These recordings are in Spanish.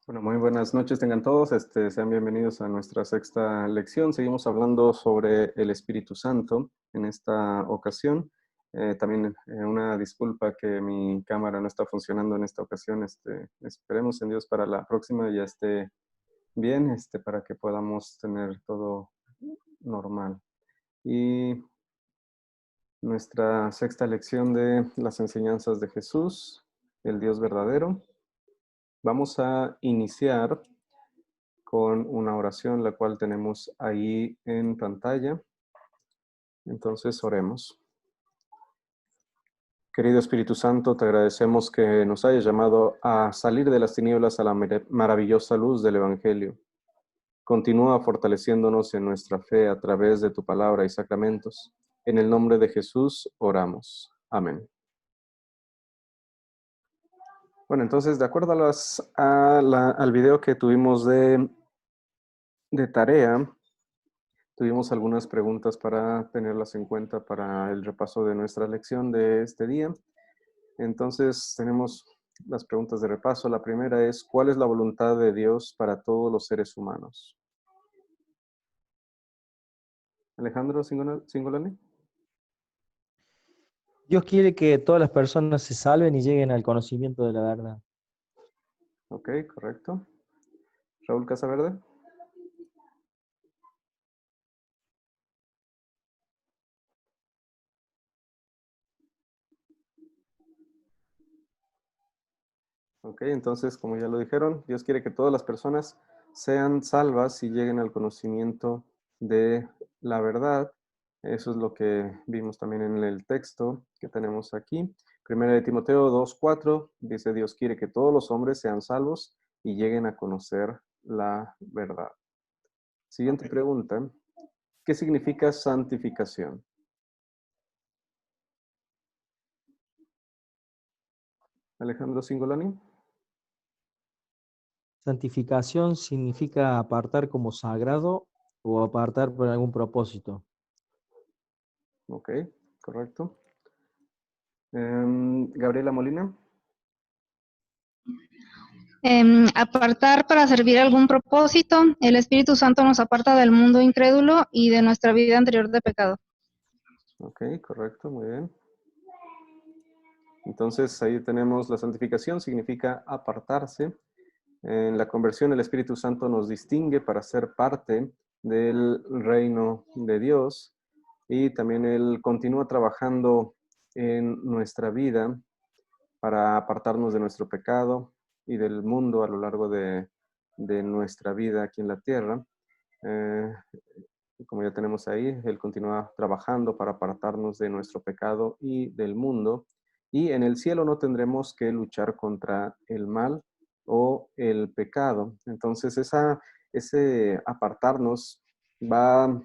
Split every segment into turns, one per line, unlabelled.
Bueno, muy buenas noches tengan todos. Sean bienvenidos a nuestra sexta lección. Seguimos hablando sobre el Espíritu Santo en esta ocasión. También una disculpa que mi cámara no está funcionando en esta ocasión. Esperemos en Dios para la próxima ya esté bien, para que podamos tener todo normal. Y nuestra sexta lección de las enseñanzas de Jesús, el Dios verdadero. Vamos a iniciar con una oración, la cual tenemos ahí en pantalla. Entonces, oremos. Querido Espíritu Santo, te agradecemos que nos hayas llamado a salir de las tinieblas a la maravillosa luz del Evangelio. Continúa fortaleciéndonos en nuestra fe a través de tu palabra y sacramentos. En el nombre de Jesús oramos. Amén. Bueno, entonces, de acuerdo al video que tuvimos de tarea, tuvimos algunas preguntas para tenerlas en cuenta para el repaso de nuestra lección de este día. Entonces, tenemos las preguntas de repaso. La primera es, ¿cuál es la voluntad de Dios para todos los seres humanos? Alejandro Singolani.
Dios quiere que todas las personas se salven y lleguen al conocimiento de la verdad.
Ok, correcto. Raúl Casaverde. Ok, entonces, como ya lo dijeron, Dios quiere que todas las personas sean salvas y lleguen al conocimiento de la verdad. Eso es lo que vimos también en el texto que tenemos aquí. Primera de Timoteo 2:4 dice, Dios quiere que todos los hombres sean salvos y lleguen a conocer la verdad. Siguiente pregunta, ¿qué significa santificación? Alejandro Singolani.
Santificación significa apartar como sagrado o apartar por algún propósito.
Ok, correcto. Gabriela Molina.
Apartar para servir algún propósito. El Espíritu Santo nos aparta del mundo incrédulo y de nuestra vida anterior de pecado.
Ok, correcto, muy bien. Entonces ahí tenemos la santificación, significa apartarse. En la conversión el Espíritu Santo nos distingue para ser parte del reino de Dios y también Él continúa trabajando en nuestra vida para apartarnos de nuestro pecado y del mundo a lo largo de nuestra vida aquí en la tierra. Como ya tenemos ahí, Él continúa trabajando para apartarnos de nuestro pecado y del mundo. Y en el cielo no tendremos que luchar contra el mal o el pecado. Entonces, ese apartarnos va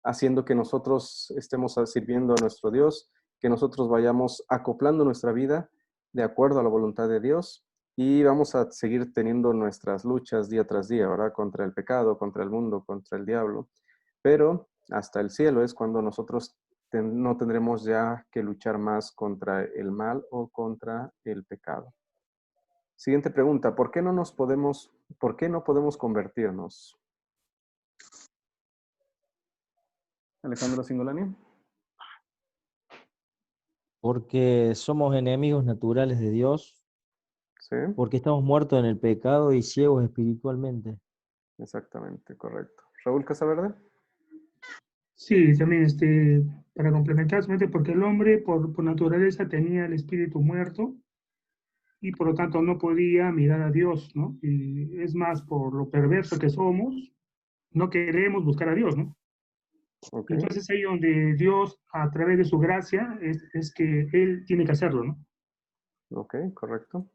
haciendo que nosotros estemos sirviendo a nuestro Dios, que nosotros vayamos acoplando nuestra vida de acuerdo a la voluntad de Dios y vamos a seguir teniendo nuestras luchas día tras día, ¿verdad? Contra el pecado, contra el mundo, contra el diablo. Pero hasta el cielo es cuando nosotros no tendremos ya que luchar más contra el mal o contra el pecado. Siguiente pregunta, ¿por qué no podemos convertirnos? Alejandro Singolani.
Porque somos enemigos naturales de Dios,
Sí,
porque estamos muertos en el pecado y ciegos espiritualmente.
exactamente, correcto. Raúl Casaverde.
Sí, también para complementar, solamente porque el hombre por naturaleza tenía el espíritu muerto y por lo tanto no podía mirar a Dios, ¿no? Y es más, por lo perverso que somos, no queremos buscar a Dios, ¿no?
Ok,
Entonces ahí donde Dios, a través de su gracia, es que Él tiene que hacerlo, ¿no?
ok, correcto.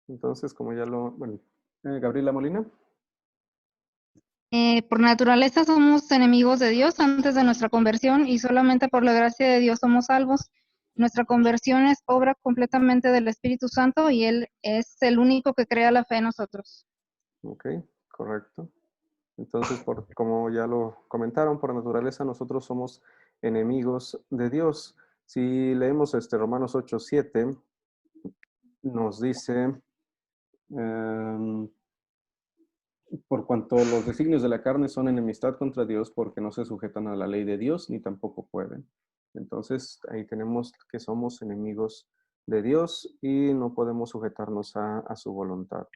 Entonces, Gabriela Molina.
Por naturaleza somos enemigos de Dios antes de nuestra conversión y solamente por la gracia de Dios somos salvos. Nuestra conversión es obra completamente del Espíritu Santo y Él es el único que crea la fe en nosotros.
Ok, correcto. Entonces, como ya lo comentaron, por naturaleza nosotros somos enemigos de Dios. Si leemos Romanos 8:7, nos dice, por cuanto los designios de la carne son enemistad contra Dios, porque no se sujetan a la ley de Dios, ni tampoco pueden. Entonces, ahí tenemos que somos enemigos de Dios y no podemos sujetarnos a su voluntad.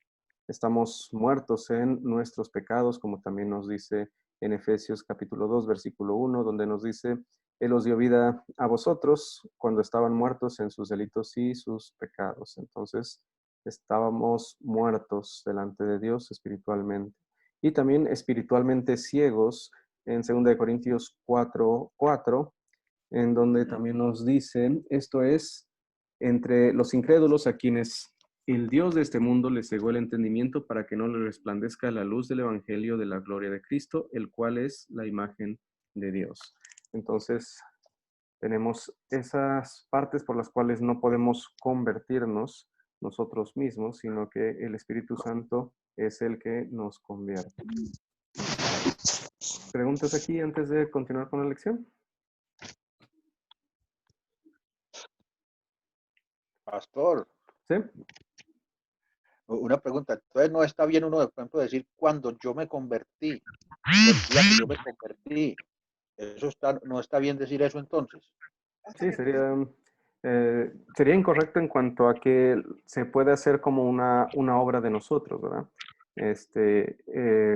Estamos muertos en nuestros pecados, como también nos dice en Efesios capítulo 2, versículo 1, donde nos dice, Él os dio vida a vosotros cuando estaban muertos en sus delitos y sus pecados. Entonces, estábamos muertos delante de Dios espiritualmente. Y también espiritualmente ciegos en 2 Corintios 4:4, en donde también nos dice, esto es, entre los incrédulos a quienes el Dios de este mundo les cegó el entendimiento para que no les resplandezca la luz del Evangelio de la gloria de Cristo, el cual es la imagen de Dios. Entonces, tenemos esas partes por las cuales no podemos convertirnos nosotros mismos, sino que el Espíritu Santo es el que nos convierte. ¿Preguntas aquí antes de continuar con la lección?
Pastor,
¿Sí?
una pregunta. Entonces no está bien uno de pronto decir cuando yo me convertí, el día que yo me convertí. No está bien decir eso entonces.
Sí, sería incorrecto en cuanto a que se puede hacer como una obra de nosotros, ¿verdad?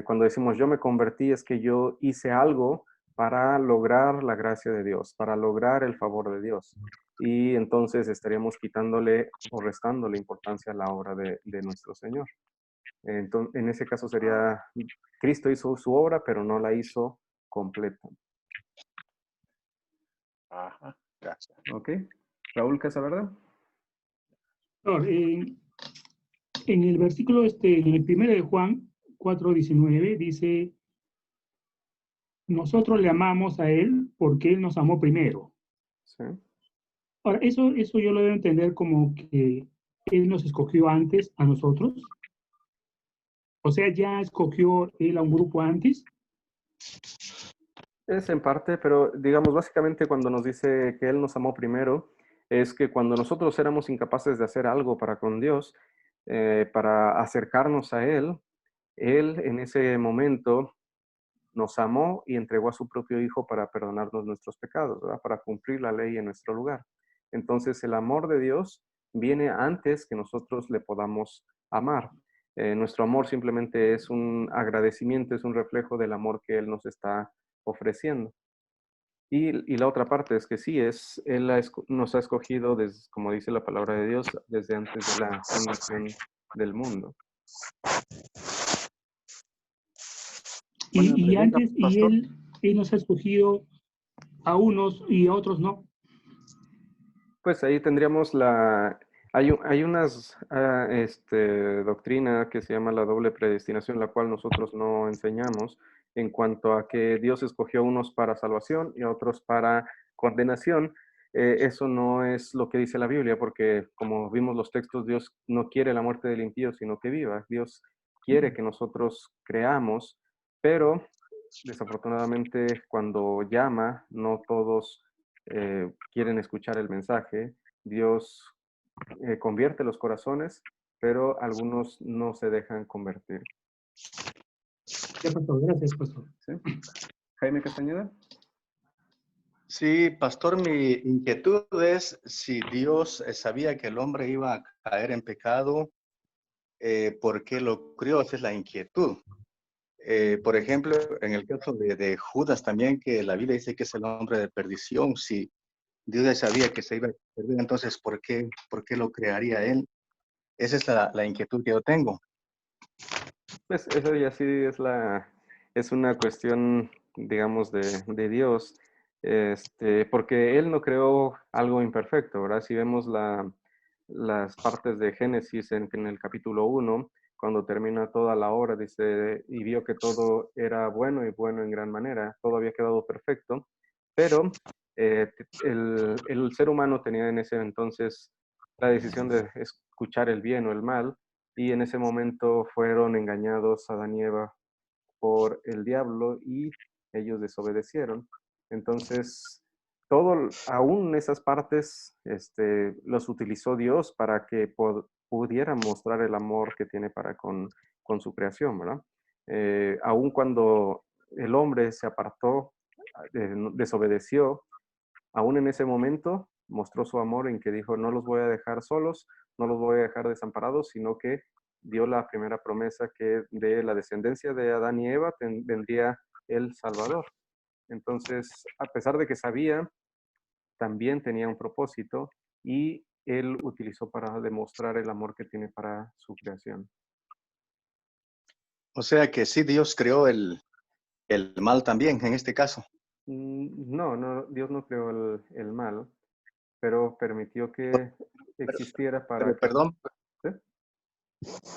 Cuando decimos yo me convertí, es que yo hice algo para lograr la gracia de Dios, para lograr el favor de Dios. Y entonces estaríamos quitándole o restándole importancia a la obra de nuestro Señor. Entonces, en ese caso sería, Cristo hizo su obra, pero no la hizo completa.
Ajá, gracias.
¿Ok? Raúl Casaverde.
Pastor, en el versículo, en el 1 de Juan 4:19 dice, nosotros le amamos a Él porque Él nos amó primero.
Sí.
Ahora, eso yo lo debo entender como que Él nos escogió antes a nosotros. O sea, ya escogió Él a un grupo antes.
Es en parte, pero digamos, básicamente cuando nos dice que Él nos amó primero, es que cuando nosotros éramos incapaces de hacer algo para con Dios, para acercarnos a Él en ese momento nos amó y entregó a su propio Hijo para perdonarnos nuestros pecados, ¿verdad? Para cumplir la ley en nuestro lugar. Entonces, el amor de Dios viene antes que nosotros le podamos amar. Nuestro amor simplemente es un agradecimiento, es un reflejo del amor que Él nos está ofreciendo. Y la otra parte es que sí, Él nos ha escogido, como dice la palabra de Dios, desde antes de la fundación del mundo.
Y
Pregunta,
antes,
pastor.
Él nos ha escogido a unos y a otros no.
Pues ahí tendríamos hay unas doctrina que se llama la doble predestinación, la cual nosotros no enseñamos en cuanto a que Dios escogió a unos para salvación y a otros para condenación. Eso no es lo que dice la Biblia, porque como vimos los textos, Dios no quiere la muerte del impío, sino que viva. Dios quiere que nosotros creamos, pero desafortunadamente cuando llama, no todos quieren escuchar el mensaje. Dios convierte los corazones, pero algunos no se dejan convertir.
Ya, pastor, gracias, pastor.
¿Sí? Jaime Castañeda.
Sí, pastor, mi inquietud es si Dios sabía que el hombre iba a caer en pecado, ¿por qué lo crió? Esa es la inquietud. Por ejemplo, en el caso de Judas también, que la Biblia dice que es el hombre de perdición, si Dios ya sabía que se iba a perder, entonces, ¿por qué lo crearía él? Esa es la inquietud que yo tengo.
Pues eso ya sí es una cuestión, digamos, de Dios, porque Él no creó algo imperfecto, ¿verdad? Si vemos las partes de Génesis en el capítulo 1, cuando termina toda la obra, dice, y vio que todo era bueno y bueno en gran manera, todo había quedado perfecto, pero el ser humano tenía en ese entonces la decisión de escuchar el bien o el mal, y en ese momento fueron engañados Adán y Eva por el diablo y ellos desobedecieron. Entonces, aún esas partes, los utilizó Dios para que pudieran mostrar el amor que tiene para con su creación, ¿verdad? Aun cuando el hombre se apartó, desobedeció, aún en ese momento mostró su amor en que dijo, no los voy a dejar solos, no los voy a dejar desamparados, sino que dio la primera promesa que de la descendencia de Adán y Eva vendría el Salvador. Entonces, a pesar de que sabía, también tenía un propósito y él utilizó para demostrar el amor que tiene para su creación.
O sea que sí, Dios creó el mal también en este caso.
No, Dios no creó el mal, pero permitió que existiera para
Pero
que...
perdón,
¿Sí?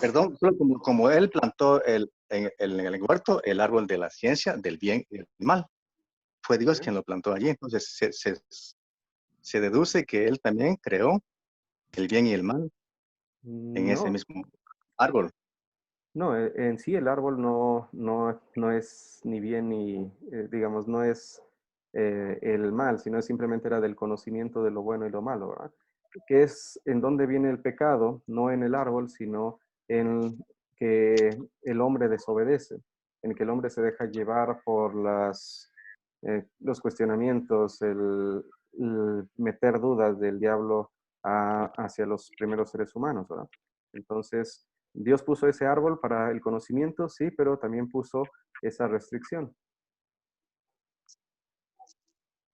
perdón, solo como él plantó en el huerto el árbol de la ciencia del bien y del mal. Fue Dios
Sí.
quien lo plantó allí. Entonces se deduce que él también creó el bien y el mal en ese
No,
mismo árbol.
no, en sí el árbol no es ni bien ni, digamos, no es el mal, sino simplemente era del conocimiento de lo bueno y lo malo, ¿verdad? Que es en dónde viene el pecado, no en el árbol, sino en que el hombre desobedece, en que el hombre se deja llevar por los cuestionamientos, el meter dudas del diablo hacia los primeros seres humanos, ¿verdad? Entonces, Dios puso ese árbol para el conocimiento, sí, pero también puso esa restricción.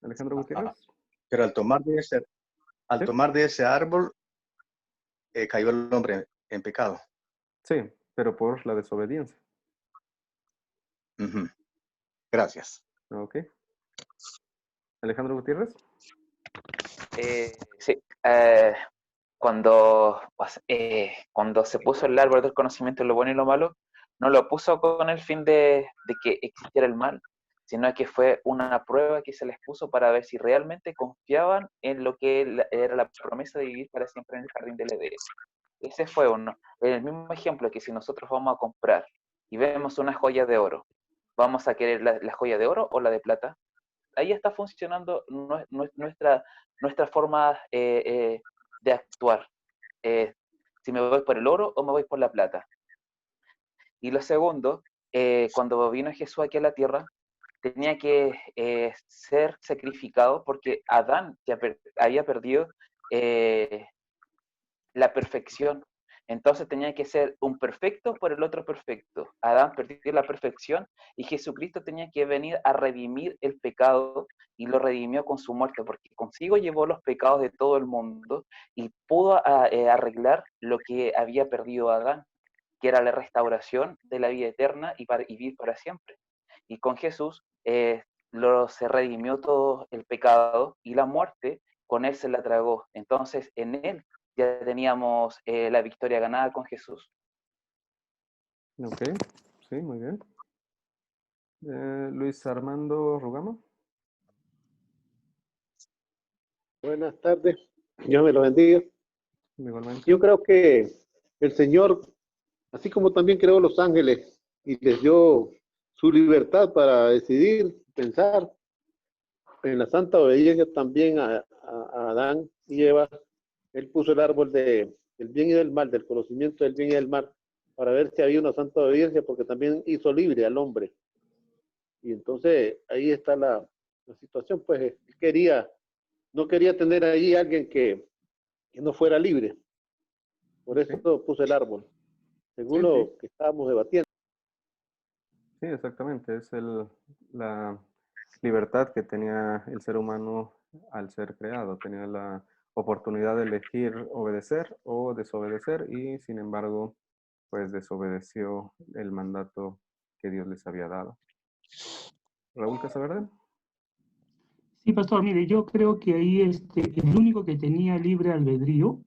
Alejandro Gutiérrez.
Pero al tomar de ese,
Sí,
tomar de ese árbol, cayó el hombre en pecado.
sí, pero por la desobediencia.
Ujú. Gracias.
Ok. Alejandro Gutiérrez.
Sí, cuando se puso el árbol del conocimiento de lo bueno y lo malo, no lo puso con el fin de que existiera el mal, sino que fue una prueba que se les puso para ver si realmente confiaban en lo que era la promesa de vivir para siempre en el jardín del Edén. Ese fue uno. El mismo ejemplo que si nosotros vamos a comprar y vemos una joya de oro, ¿vamos a querer la joya de oro o la de plata? Ahí está funcionando nuestra forma de actuar. Si me voy por el oro o me voy por la plata. Y lo segundo, cuando vino Jesús aquí a la tierra, tenía que ser sacrificado porque Adán ya había perdido la perfección. Entonces tenía que ser un perfecto por el otro perfecto. Adán perdió la perfección y Jesucristo tenía que venir a redimir el pecado y lo redimió con su muerte, porque consigo llevó los pecados de todo el mundo y pudo arreglar lo que había perdido Adán, que era la restauración de la vida eterna y vivir para siempre. Y con Jesús se redimió todo el pecado y la muerte con él se la tragó. Entonces en él ya teníamos la victoria ganada con Jesús.
Ok, sí, muy bien. Luis Armando Rugama.
Buenas tardes, Dios me lo bendiga.
Igualmente.
Yo creo que el Señor, así como también creó los ángeles y les dio su libertad para decidir, pensar, en la santa obediencia también a Adán y Eva, Él puso el árbol del bien y del mal, del conocimiento del bien y del mal, para ver si había una santa obediencia, porque también hizo libre al hombre. Y entonces ahí está la situación, pues él no quería tener ahí alguien que no fuera libre. Por eso puso el árbol, según
Sí,
lo que estábamos debatiendo.
sí, exactamente. Es la libertad que tenía el ser humano al ser creado. Tenía la oportunidad de elegir obedecer o desobedecer y sin embargo, pues desobedeció el mandato que Dios les había dado. Raúl Casaverde.
Sí, pastor, mire, yo creo que ahí el único que tenía libre albedrío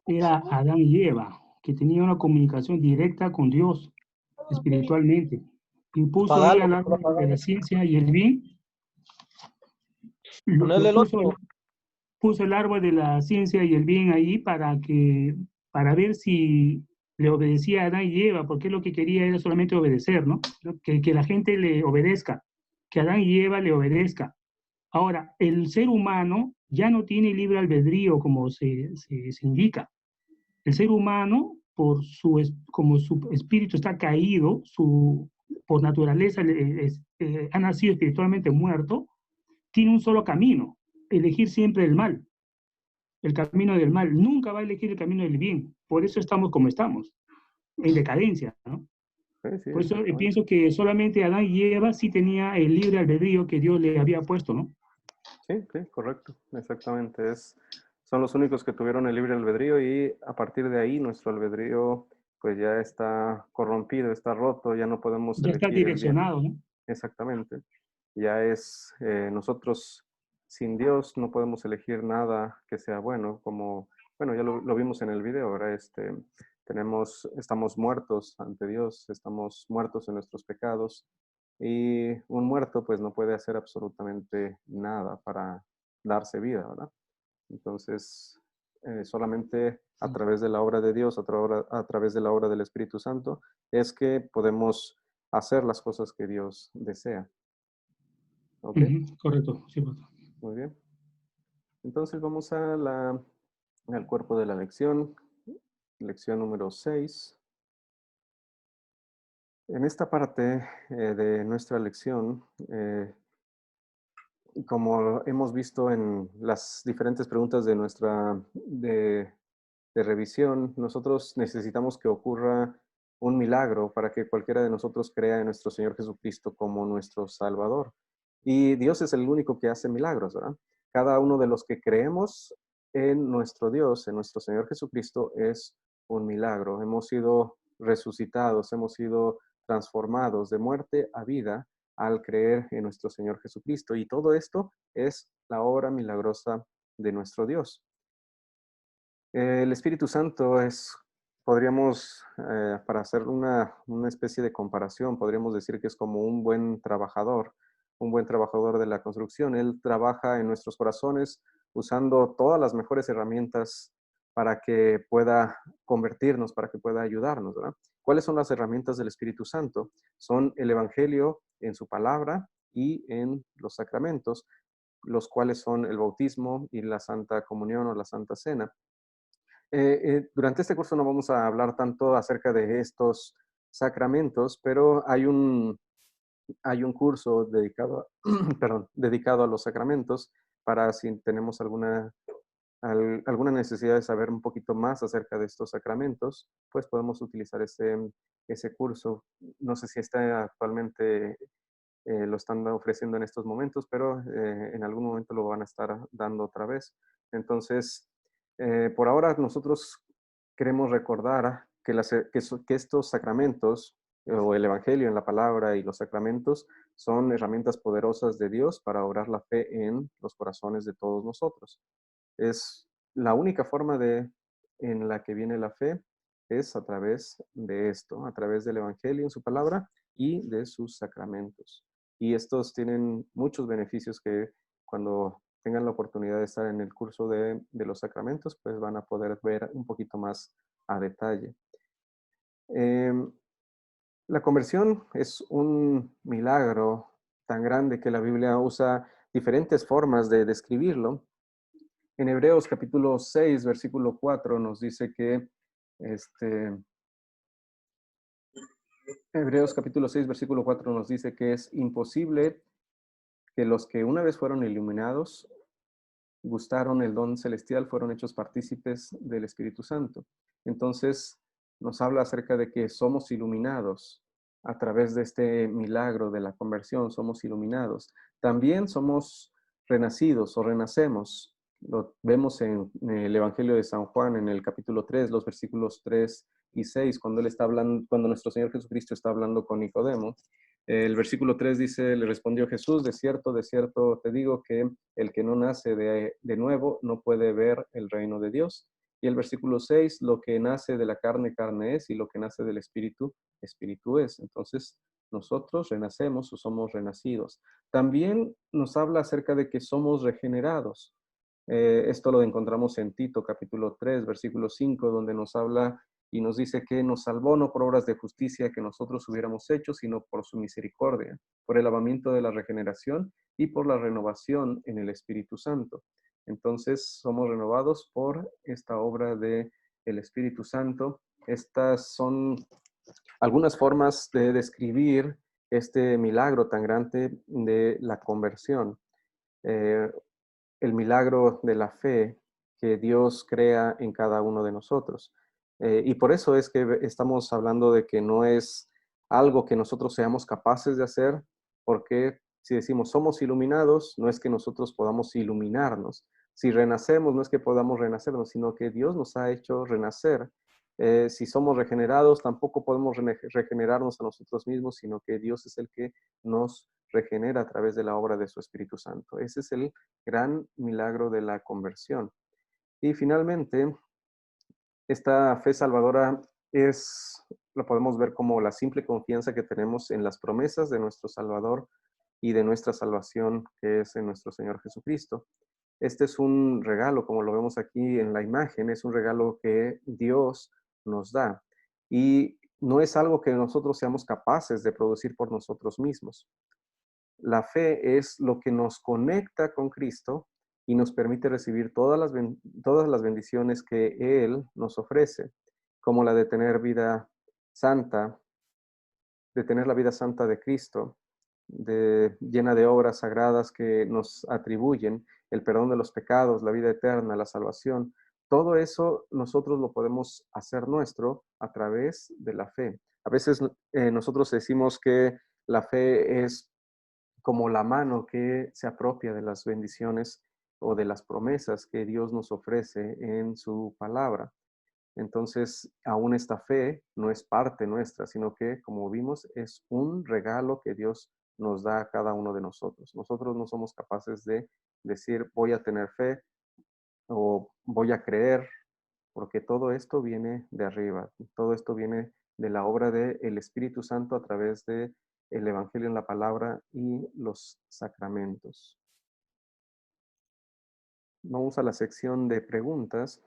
era Adán y Eva, que tenía una comunicación directa con Dios espiritualmente. Y puso ahí al árbol de la ciencia y el bien. Puso el árbol de la ciencia y el bien ahí para ver si le obedecía a Adán y Eva, porque lo que quería era solamente obedecer, ¿no? Que la gente le obedezca, que Adán y Eva le obedezca. Ahora, el ser humano ya no tiene libre albedrío como se indica. El ser humano, como su espíritu está caído, su por naturaleza ha nacido espiritualmente muerto, tiene un solo camino, elegir siempre el mal, el camino del mal. Nunca va a elegir el camino del bien. Por eso estamos como estamos, en decadencia, ¿no?
Sí,
Por eso
exactamente.
pienso que solamente Adán y Eva sí tenía el libre albedrío que Dios le había puesto, ¿no?
Sí, correcto, exactamente. Son los únicos que tuvieron el libre albedrío y a partir de ahí nuestro albedrío pues ya está corrompido, está roto, ya no podemos
Ya está
elegir el bien.
direccionado, ¿no?
Exactamente. Ya es nosotros sin Dios no podemos elegir nada que sea bueno, como, bueno, ya lo vimos en el video, ¿verdad? Estamos muertos ante Dios, estamos muertos en nuestros pecados y un muerto pues no puede hacer absolutamente nada para darse vida, ¿verdad? Entonces, solamente a través de la obra de Dios, a través de la obra del Espíritu Santo, es que podemos hacer las cosas que Dios desea. ¿Ok?
Correcto, sí, pastor.
Muy bien. Entonces vamos al cuerpo de la lección, lección número 6. En esta parte de nuestra lección, como hemos visto en las diferentes preguntas de revisión, nosotros necesitamos que ocurra un milagro para que cualquiera de nosotros crea en nuestro Señor Jesucristo como nuestro Salvador. Y Dios es el único que hace milagros, ¿verdad? Cada uno de los que creemos en nuestro Dios, en nuestro Señor Jesucristo, es un milagro. Hemos sido resucitados, hemos sido transformados de muerte a vida al creer en nuestro Señor Jesucristo. Y todo esto es la obra milagrosa de nuestro Dios. El Espíritu Santo podríamos, para hacer una especie de comparación, podríamos decir que es como un buen trabajador de la construcción. Él trabaja en nuestros corazones usando todas las mejores herramientas para que pueda convertirnos, para que pueda ayudarnos, ¿verdad? ¿Cuáles son las herramientas del Espíritu Santo? Son el Evangelio en su palabra y en los sacramentos, los cuales son el bautismo y la Santa Comunión o la Santa Cena. Durante este curso no vamos a hablar tanto acerca de estos sacramentos, pero hay un curso dedicado, dedicado a los sacramentos para si tenemos alguna necesidad de saber un poquito más acerca de estos sacramentos, pues podemos utilizar ese curso. No sé si está actualmente, lo están ofreciendo en estos momentos, pero en algún momento lo van a estar dando otra vez. Entonces, por ahora nosotros queremos recordar que estos sacramentos, o el Evangelio en la palabra y los sacramentos, son herramientas poderosas de Dios para obrar la fe en los corazones de todos nosotros. Es la única forma en la que viene la fe, es a través de esto, a través del Evangelio en su palabra y de sus sacramentos. Y estos tienen muchos beneficios que cuando tengan la oportunidad de estar en el curso de los sacramentos, pues van a poder ver un poquito más a detalle. La conversión es un milagro tan grande que la Biblia usa diferentes formas de describirlo. En Hebreos capítulo 6, versículo 4 nos dice que, Hebreos capítulo 6, versículo 4 nos dice que es imposible que los que una vez fueron iluminados, gustaron el don celestial, fueron hechos partícipes del Espíritu Santo. Entonces, nos habla acerca de que somos iluminados a través de este milagro de la conversión, somos iluminados. También somos renacidos o renacemos. Lo vemos en el Evangelio de San Juan, en el capítulo 3, los versículos 3 y 6, cuando nuestro Señor Jesucristo está hablando con Nicodemo. El versículo 3 dice, le respondió Jesús, de cierto te digo que el que no nace de nuevo no puede ver el reino de Dios. Y el versículo 6, lo que nace de la carne, carne es, y lo que nace del espíritu, espíritu es. Entonces, nosotros renacemos o somos renacidos. También nos habla acerca de que somos regenerados. Esto lo encontramos en Tito capítulo 3, versículo 5, donde nos habla y nos dice que nos salvó no por obras de justicia que nosotros hubiéramos hecho, sino por su misericordia, por el lavamiento de la regeneración y por la renovación en el Espíritu Santo. Entonces somos renovados por esta obra del Espíritu Santo. Estas son algunas formas de describir este milagro tan grande de la conversión, el milagro de la fe que Dios crea en cada uno de nosotros. Y por eso es que estamos hablando de que no es algo que nosotros seamos capaces de hacer, porque si decimos somos iluminados, no es que nosotros podamos iluminarnos. Si renacemos, no es que podamos renacernos, sino que Dios nos ha hecho renacer. Si somos regenerados, tampoco podemos regenerarnos a nosotros mismos, sino que Dios es el que nos regenera a través de la obra de su Espíritu Santo. Ese es el gran milagro de la conversión. Y finalmente, esta fe salvadora lo podemos ver como la simple confianza que tenemos en las promesas de nuestro Salvador y de nuestra salvación, que es en nuestro Señor Jesucristo. Este es un regalo, como lo vemos aquí en la imagen, es un regalo que Dios nos da. Y no es algo que nosotros seamos capaces de producir por nosotros mismos. La fe es lo que nos conecta con Cristo y nos permite recibir todas las bendiciones que Él nos ofrece, como la de tener vida santa, de tener la vida santa de Cristo, llena de obras sagradas que nos atribuyen el perdón de los pecados, la vida eterna, la salvación. Todo eso nosotros lo podemos hacer nuestro a través de la fe. A veces nosotros decimos que la fe es como la mano que se apropia de las bendiciones o de las promesas que Dios nos ofrece en su palabra. Entonces, aún esta fe no es parte nuestra, sino que, como vimos, es un regalo que Dios nos da a cada uno de nosotros. Nosotros no somos capaces de decir, voy a tener fe o voy a creer, porque todo esto viene de arriba, todo esto viene de la obra del Espíritu Santo a través de el Evangelio en la palabra y los sacramentos. Vamos a la sección de preguntas.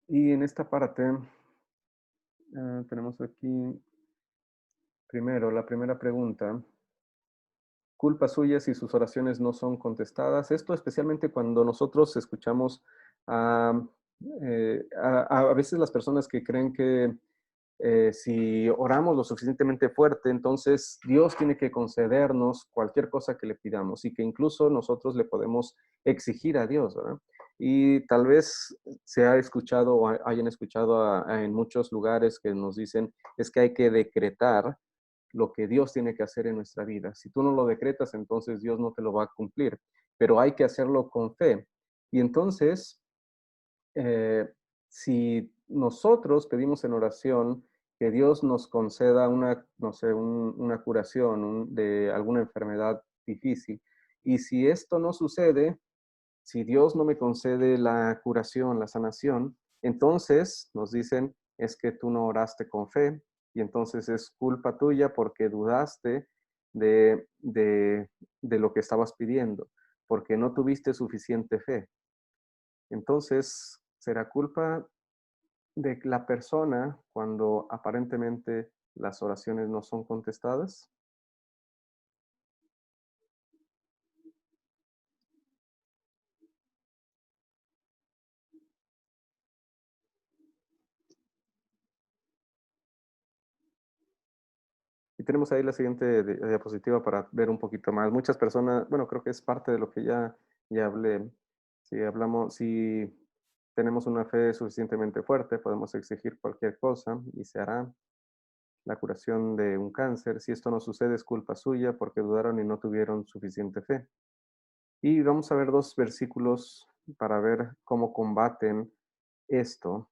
Y en esta parte tenemos aquí primero la primera pregunta. Culpa suya si sus oraciones no son contestadas. Esto especialmente cuando nosotros escuchamos a veces las personas que creen que si oramos lo suficientemente fuerte, entonces Dios tiene que concedernos cualquier cosa que le pidamos y que incluso nosotros le podemos exigir a Dios, ¿verdad? Y tal vez se ha escuchado o hayan escuchado en muchos lugares que nos dicen es que hay que decretar lo que Dios tiene que hacer en nuestra vida. Si tú no lo decretas, entonces Dios no te lo va a cumplir, pero hay que hacerlo con fe. Y entonces, si nosotros pedimos en oración que Dios nos conceda una curación de alguna enfermedad difícil, y si esto no sucede, si Dios no me concede la curación, la sanación, entonces nos dicen, es que tú no oraste con fe, y entonces es culpa tuya porque dudaste de lo que estabas pidiendo, porque no tuviste suficiente fe. Entonces, ¿será culpa de la persona cuando aparentemente las oraciones no son contestadas? Y tenemos ahí la siguiente diapositiva para ver un poquito más. Muchas personas, bueno, creo que es parte de lo que ya hablé. Si tenemos una fe suficientemente fuerte, podemos exigir cualquier cosa y se hará. La curación de un cáncer. Si esto no sucede, es culpa suya porque dudaron y no tuvieron suficiente fe. Y vamos a ver dos versículos para ver cómo combaten esto,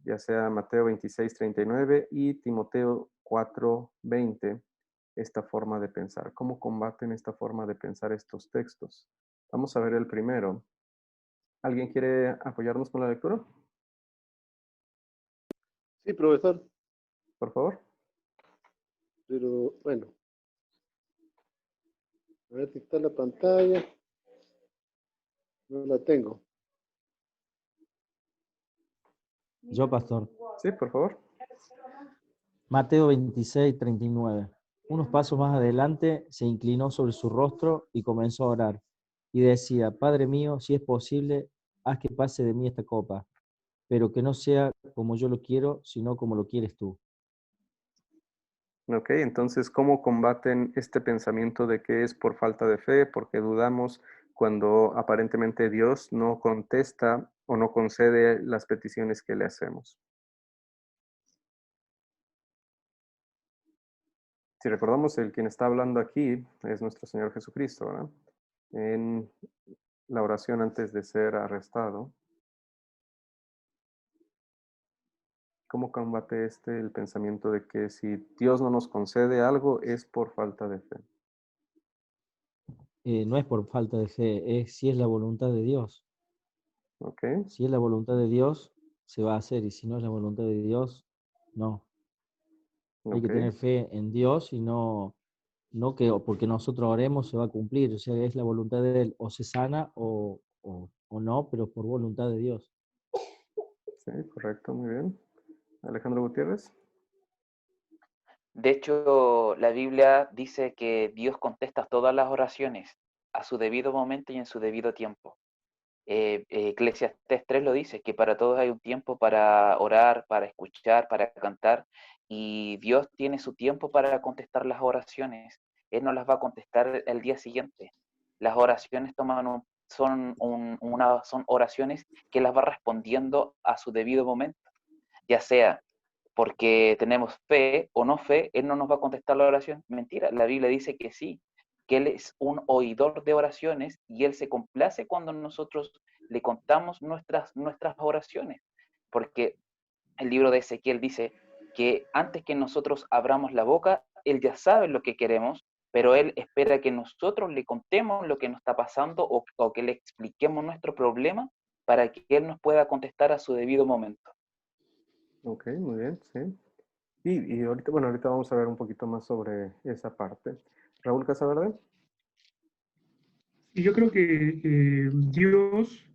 ya sea Mateo 26:39 y Timoteo 4:20, esta forma de pensar. ¿Cómo combaten esta forma de pensar estos textos? Vamos a ver el primero. ¿Alguien quiere apoyarnos con la lectura?
Sí, profesor,
Por favor.
pero bueno, a ver si está la pantalla. No la tengo.
Yo, pastor.
Sí, por favor.
Mateo 26:39. Unos pasos más adelante se inclinó sobre su rostro y comenzó a orar. Y decía, Padre mío, si es posible, haz que pase de mí esta copa, pero que no sea como yo lo quiero, sino como lo quieres tú.
Ok, entonces, ¿cómo combaten este pensamiento de que es por falta de fe, porque dudamos cuando aparentemente Dios no contesta o no concede las peticiones que le hacemos? Si recordamos, el quien está hablando aquí es nuestro Señor Jesucristo, ¿verdad? En la oración antes de ser arrestado. ¿Cómo combate el pensamiento de que si Dios no nos concede algo es por falta de fe?
No es por falta de fe, es si es la voluntad de Dios.
¿Ok?
Si es la voluntad de Dios, se va a hacer, y si no es la voluntad de Dios, no. Hay que
¿Ok?
tener fe en Dios y no que porque nosotros oremos se va a cumplir. O sea, es la voluntad de Él, o se sana o no, pero por voluntad de Dios.
Sí, correcto, muy bien. Alejandro Gutiérrez.
De hecho, la Biblia dice que Dios contesta todas las oraciones a su debido momento y en su debido tiempo. Eclesiastés 3 lo dice, que para todos hay un tiempo para orar, para escuchar, para cantar, y Dios tiene su tiempo para contestar las oraciones. Él no las va a contestar el día siguiente. Las oraciones son oraciones que las va respondiendo a su debido momento, ya sea porque tenemos fe o no fe, Él no nos va a contestar la oración. Mentira, la Biblia dice que sí, que Él es un oidor de oraciones y Él se complace cuando nosotros le contamos nuestras oraciones, porque el libro de Ezequiel dice que antes que nosotros abramos la boca, Él ya sabe lo que queremos, pero Él espera que nosotros le contemos lo que nos está pasando o que le expliquemos nuestro problema para que Él nos pueda contestar a su debido momento.
Ok, muy bien, sí. Y ahorita, bueno, ahorita vamos a ver un poquito más sobre esa parte. Raúl Casaverde.
Y yo creo que Dios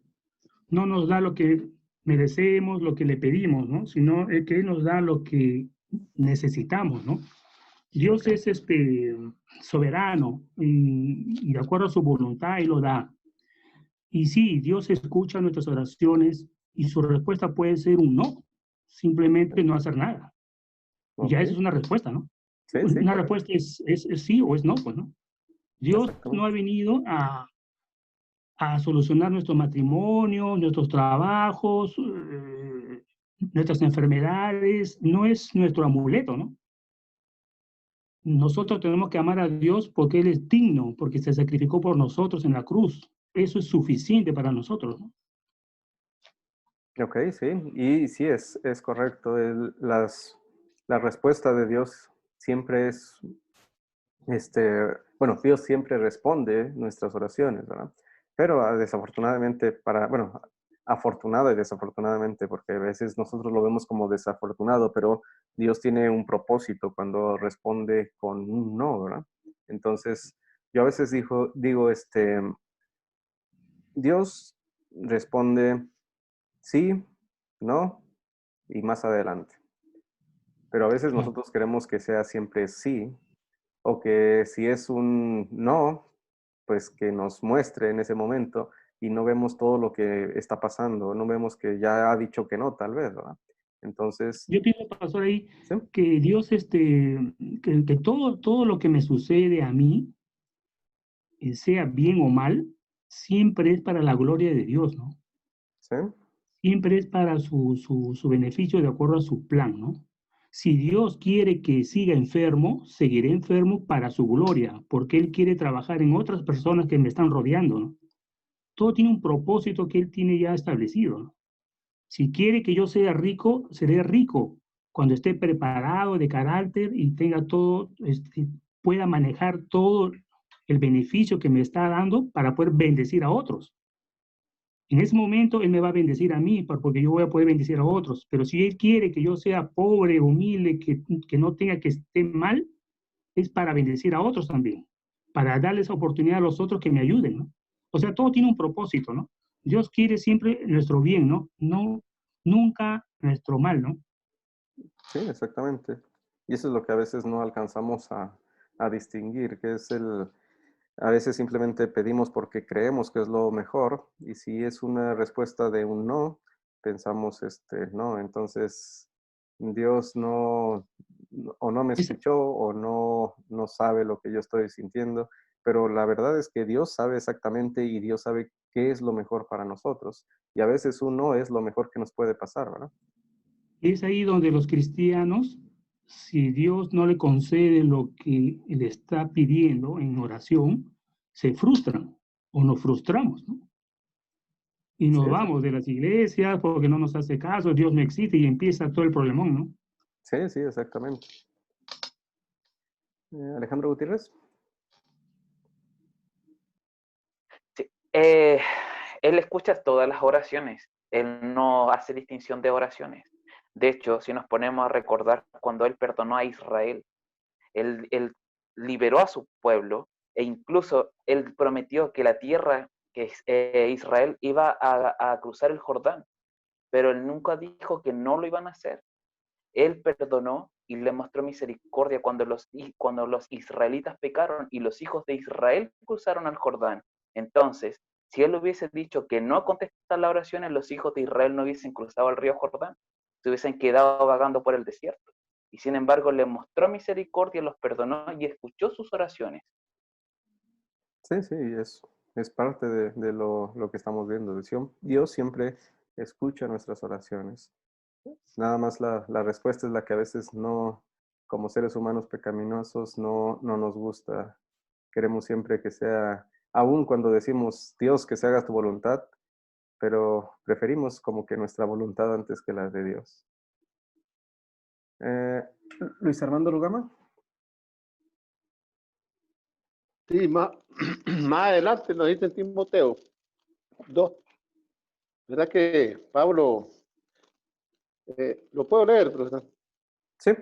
no nos da lo que merecemos, lo que le pedimos, ¿no? Sino que Él nos da lo que necesitamos, ¿no? Dios
Ok.
es soberano y de acuerdo a su voluntad Él lo da. Y sí, Dios escucha nuestras oraciones y su respuesta puede ser un no, simplemente no hacer nada. Y
Ok.
ya eso es una respuesta, ¿no?
Sí, sí,
Una
correcto.
respuesta es sí o es no, pues, ¿no? Dios no
Exactamente.
ha venido a solucionar nuestro matrimonio, nuestros trabajos, nuestras enfermedades, no es nuestro amuleto, ¿no? Nosotros tenemos que amar a Dios porque Él es digno, porque se sacrificó por nosotros en la cruz. Eso es suficiente para nosotros, ¿no?
Ok, sí. Y sí, es correcto. La respuesta de Dios siempre es, bueno, Dios siempre responde nuestras oraciones, ¿verdad? Pero desafortunadamente bueno, afortunado y desafortunadamente, porque a veces nosotros lo vemos como desafortunado, pero Dios tiene un propósito cuando responde con un no, ¿verdad? Entonces, yo a veces digo, Dios responde sí, no y más adelante. Pero a veces
Claro.
nosotros queremos que sea siempre sí, o que si es un no, pues que nos muestre en ese momento y no vemos todo lo que está pasando, no vemos que ya ha dicho que no, tal vez, ¿verdad? Entonces,
Yo pienso, pastor, ahí
sí,
que Dios, que todo lo que me sucede a mí, sea bien o mal, siempre es para la gloria de Dios, ¿no?
sí,
Siempre es para su beneficio de acuerdo a su plan, ¿no? Si Dios quiere que siga enfermo, seguiré enfermo para su gloria, porque Él quiere trabajar en otras personas que me están rodeando, ¿no? Todo tiene un propósito que Él tiene ya establecido, ¿no? Si quiere que yo sea rico, seré rico cuando esté preparado de carácter y tenga todo, pueda manejar todo el beneficio que me está dando para poder bendecir a otros. En ese momento Él me va a bendecir a mí porque yo voy a poder bendecir a otros. Pero si Él quiere que yo sea pobre, humilde, que no tenga que esté mal, es para bendecir a otros también, para darles oportunidad a los otros que me ayuden, ¿no? O sea, todo tiene un propósito, ¿no? Dios quiere siempre nuestro bien, ¿no? No, nunca nuestro mal, ¿no?
sí, exactamente. Y eso es lo que a veces no alcanzamos a distinguir, que es a veces simplemente pedimos porque creemos que es lo mejor, y si es una respuesta de un no, pensamos, no, entonces Dios no, o no me escuchó o no sabe lo que yo estoy sintiendo, pero la verdad es que Dios sabe exactamente y Dios sabe qué es lo mejor para nosotros. Y a veces un no es lo mejor que nos puede pasar, ¿verdad?
Es ahí donde los cristianos, si Dios no le concede lo que le está pidiendo en oración, se frustran o nos frustramos, ¿no? Y nos
Sí,
vamos de las iglesias porque no nos hace caso, Dios no existe y empieza todo el problemón, ¿no?
sí, sí, exactamente. Alejandro Gutiérrez.
Sí, él escucha todas las oraciones, él no hace distinción de oraciones. De hecho, si nos ponemos a recordar cuando él perdonó a Israel, él liberó a su pueblo e incluso él prometió que la tierra que es Israel iba a cruzar el Jordán, pero él nunca dijo que no lo iban a hacer. Él perdonó y le mostró misericordia cuando los israelitas pecaron y los hijos de Israel cruzaron al Jordán. Entonces, si él hubiese dicho que no contestar las oraciones, los hijos de Israel no hubiesen cruzado el río Jordán, se hubiesen quedado vagando por el desierto. Y sin embargo, le mostró misericordia, los perdonó y escuchó sus oraciones.
Sí, sí, es parte de lo que estamos viendo. Dios siempre escucha nuestras oraciones. Nada más la respuesta es la que a veces no, como seres humanos pecaminosos, no nos gusta. Queremos siempre que sea, aun cuando decimos, Dios, que se haga tu voluntad, pero preferimos como que nuestra voluntad antes que la de Dios. Eh, Luis Armando Lugama.
Sí, más adelante nos dice en Timoteo 2. ¿Verdad que Pablo, lo puedo leer, profesor?
Sí.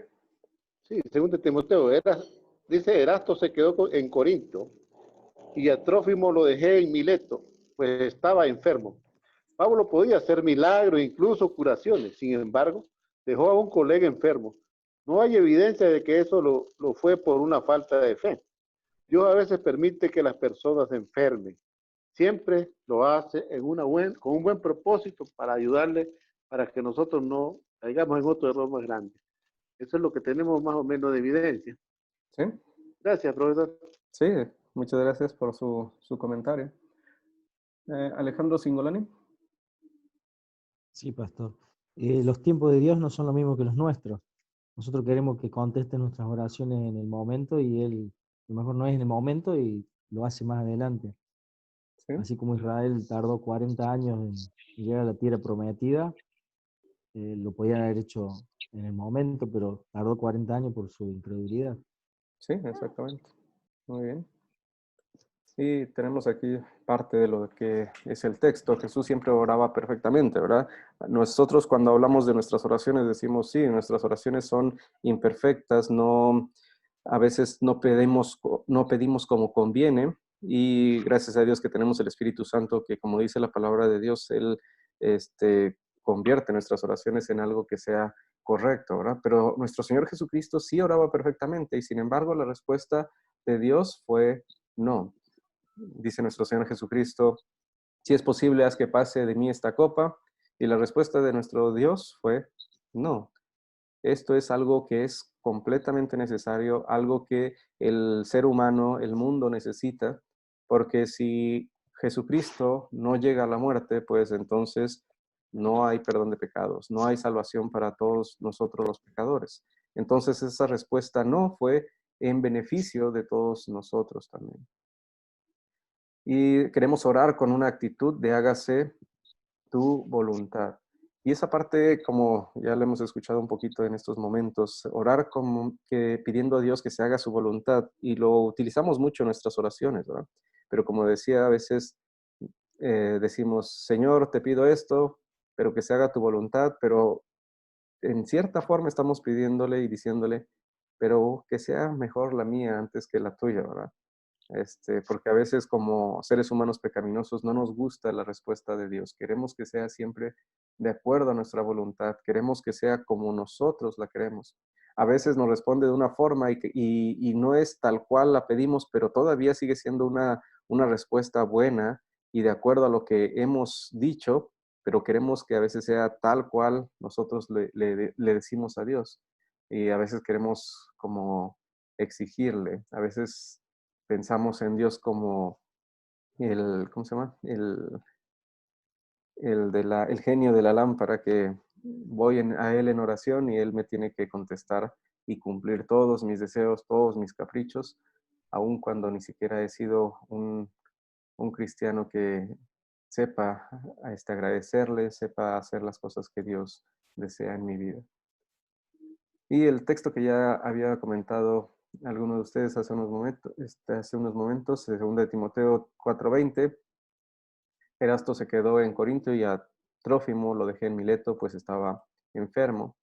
Sí, según de Timoteo, dice, Erasto se quedó en Corinto y a Trófimo lo dejé en Mileto, pues estaba enfermo. Pablo podía hacer milagros, incluso curaciones, sin embargo, dejó a un colega enfermo. No hay evidencia de que eso lo fue por una falta de fe. Dios a veces permite que las personas se enfermen. Siempre lo hace con un buen propósito para ayudarle, para que nosotros no caigamos en otro error más grande. Eso es lo que tenemos más o menos de evidencia.
Sí.
Gracias, profesor.
Sí, muchas gracias por su comentario. Alejandro Singolani.
Sí, pastor. Los tiempos de Dios no son lo mismo que los nuestros. Nosotros queremos que conteste nuestras oraciones en el momento y Él, a lo mejor no es en el momento y lo hace más adelante.
Sí.
Así como Israel tardó 40 años en llegar a la tierra prometida, lo podían haber hecho en el momento, pero tardó 40 años por su incredulidad.
Sí, exactamente. Muy bien. Sí, tenemos aquí parte de lo que es el texto. Jesús siempre oraba perfectamente, ¿verdad? Nosotros cuando hablamos de nuestras oraciones decimos, sí, nuestras oraciones son imperfectas, a veces no pedimos como conviene, y gracias a Dios que tenemos el Espíritu Santo que, como dice la palabra de Dios, Él convierte nuestras oraciones en algo que sea correcto, ¿verdad? Pero nuestro Señor Jesucristo sí oraba perfectamente y sin embargo la respuesta de Dios fue no. Dice nuestro Señor Jesucristo, si es posible, haz que pase de mí esta copa. Y la respuesta de nuestro Dios fue no. Esto es algo que es completamente necesario, algo que el ser humano, el mundo necesita, porque si Jesucristo no llega a la muerte, pues entonces no hay perdón de pecados, no hay salvación para todos nosotros los pecadores. Entonces esa respuesta no fue en beneficio de todos nosotros también. Y queremos orar con una actitud de hágase tu voluntad. Y esa parte, como ya lo hemos escuchado un poquito en estos momentos, orar como que pidiendo a Dios que se haga su voluntad, y lo utilizamos mucho en nuestras oraciones, ¿verdad? Pero como decía, a veces decimos, Señor, te pido esto, pero que se haga tu voluntad, pero en cierta forma estamos pidiéndole y diciéndole, pero que sea mejor la mía antes que la tuya, ¿verdad? Porque a veces como seres humanos pecaminosos no nos gusta la respuesta de Dios. Queremos que sea siempre de acuerdo a nuestra voluntad. Queremos que sea como nosotros la queremos. A veces nos responde de una forma y no es tal cual la pedimos, pero todavía sigue siendo una respuesta buena y de acuerdo a lo que hemos dicho, pero queremos que a veces sea tal cual nosotros le decimos a Dios. y a veces queremos como exigirle. A veces pensamos en Dios como ¿cómo se llama? El genio de la lámpara, que voy a Él en oración y Él me tiene que contestar y cumplir todos mis deseos, todos mis caprichos, aun cuando ni siquiera he sido un cristiano que sepa agradecerle, sepa hacer las cosas que Dios desea en mi vida. Y el texto que ya había comentado alguno de ustedes hace unos momentos, 2 de Timoteo 4:20, Erasto se quedó en Corinto y a Trófimo lo dejé en Mileto, pues estaba enfermo.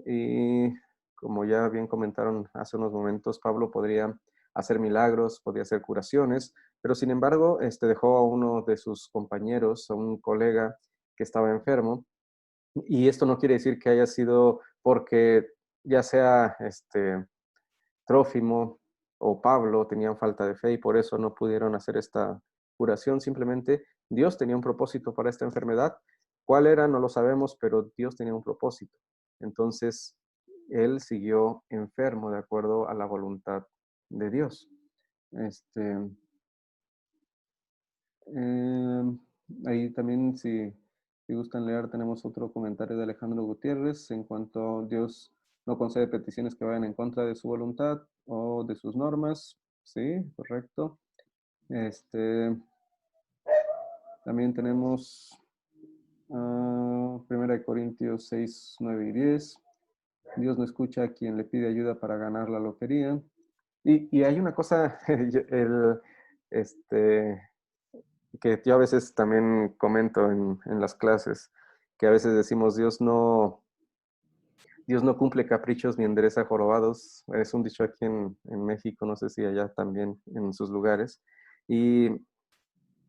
Y como ya bien comentaron hace unos momentos, Pablo podría hacer milagros, podía hacer curaciones, pero sin embargo dejó a uno de sus compañeros, a un colega que estaba enfermo. Y esto no quiere decir que haya sido porque ya sea Trófimo o Pablo tenían falta de fe y por eso no pudieron hacer esta curación. Simplemente Dios tenía un propósito para esta enfermedad. ¿Cuál era? No lo sabemos, pero Dios tenía un propósito. Entonces, él siguió enfermo de acuerdo a la voluntad de Dios. Ahí también, si gustan leer, tenemos otro comentario de Alejandro Gutiérrez en cuanto a Dios no concede peticiones que vayan en contra de su voluntad o de sus normas. Sí, correcto. También tenemos 1 Corintios 6, 9 y 10. Dios no escucha a quien le pide ayuda para ganar la lotería. Y hay una cosa, que yo a veces también comento en las clases, que a veces decimos Dios no cumple caprichos ni endereza jorobados. Es un dicho aquí en México, no sé si allá también en sus lugares. Y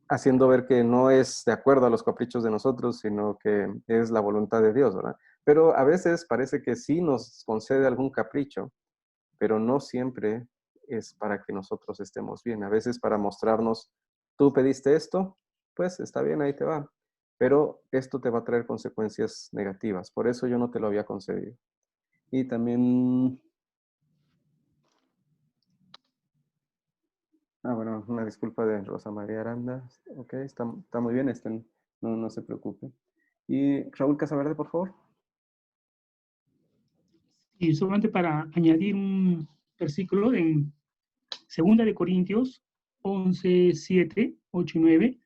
haciendo ver que no es de acuerdo a los caprichos de nosotros, sino que es la voluntad de Dios, ¿verdad? Pero a veces parece que sí nos concede algún capricho, pero no siempre es para que nosotros estemos bien. A veces para mostrarnos, tú pediste esto, pues está bien, ahí te va. Pero esto te va a traer consecuencias negativas. Por eso yo no te lo había concedido. Y también... bueno, una disculpa de Rosa María Aranda. Ok, está muy bien, no se preocupe. Y Raúl Casaverde, por favor.
Y solamente para añadir un versículo en 2 de Corintios 11, 7, 8 y 9,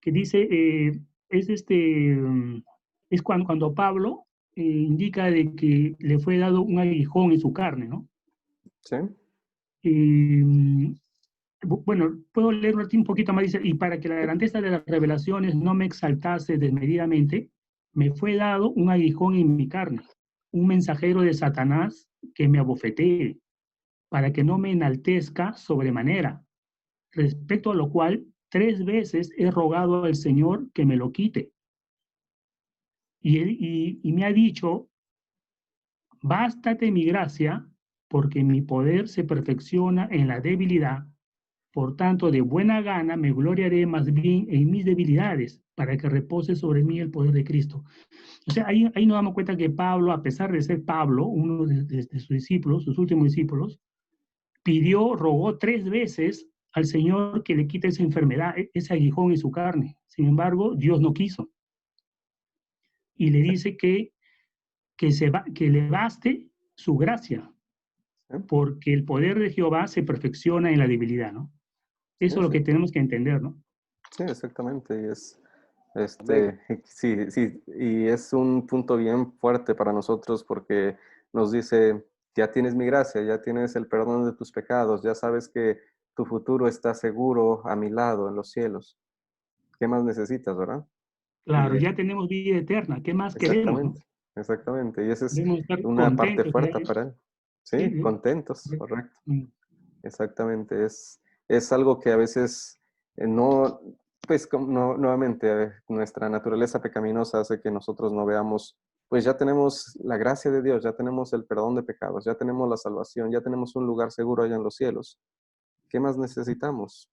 que dice, es cuando Pablo indica de que le fue dado un aguijón en su carne, ¿no?
Sí.
Bueno, puedo leer un poquito más, dice, y para que la grandeza de las revelaciones no me exaltase desmedidamente, me fue dado un aguijón en mi carne, un mensajero de Satanás que me abofetee, para que no me enaltezca sobremanera, respecto a lo cual 3 veces he rogado al Señor que me lo quite. Y me ha dicho, bástate mi gracia, porque mi poder se perfecciona en la debilidad. Por tanto, de buena gana me gloriaré más bien en mis debilidades, para que repose sobre mí el poder de Cristo. O sea, ahí nos damos cuenta que Pablo, a pesar de ser Pablo, uno de sus discípulos, sus últimos discípulos, rogó 3 veces al Señor que le quite esa enfermedad, ese aguijón en su carne. Sin embargo, Dios no quiso. Y le dice que le baste su gracia, porque el poder de Jehová se perfecciona en la debilidad, ¿no? Eso es lo que tenemos que entender, ¿no?
Sí, exactamente. Y sí, y es un punto bien fuerte para nosotros porque nos dice, ya tienes mi gracia, ya tienes el perdón de tus pecados, ya sabes que tu futuro está seguro a mi lado en los cielos. ¿Qué más necesitas, verdad?
Claro, ya tenemos vida eterna. ¿Qué más queremos, no?
Exactamente. Y esa es
Debemos estar
una parte
contentos,
fuerte para él. Sí, contentos, correcto. Exactamente. Es algo que a veces no, pues nuevamente, nuestra naturaleza pecaminosa hace que nosotros no veamos, pues ya tenemos la gracia de Dios, ya tenemos el perdón de pecados, ya tenemos la salvación, ya tenemos un lugar seguro allá en los cielos. ¿Qué más necesitamos?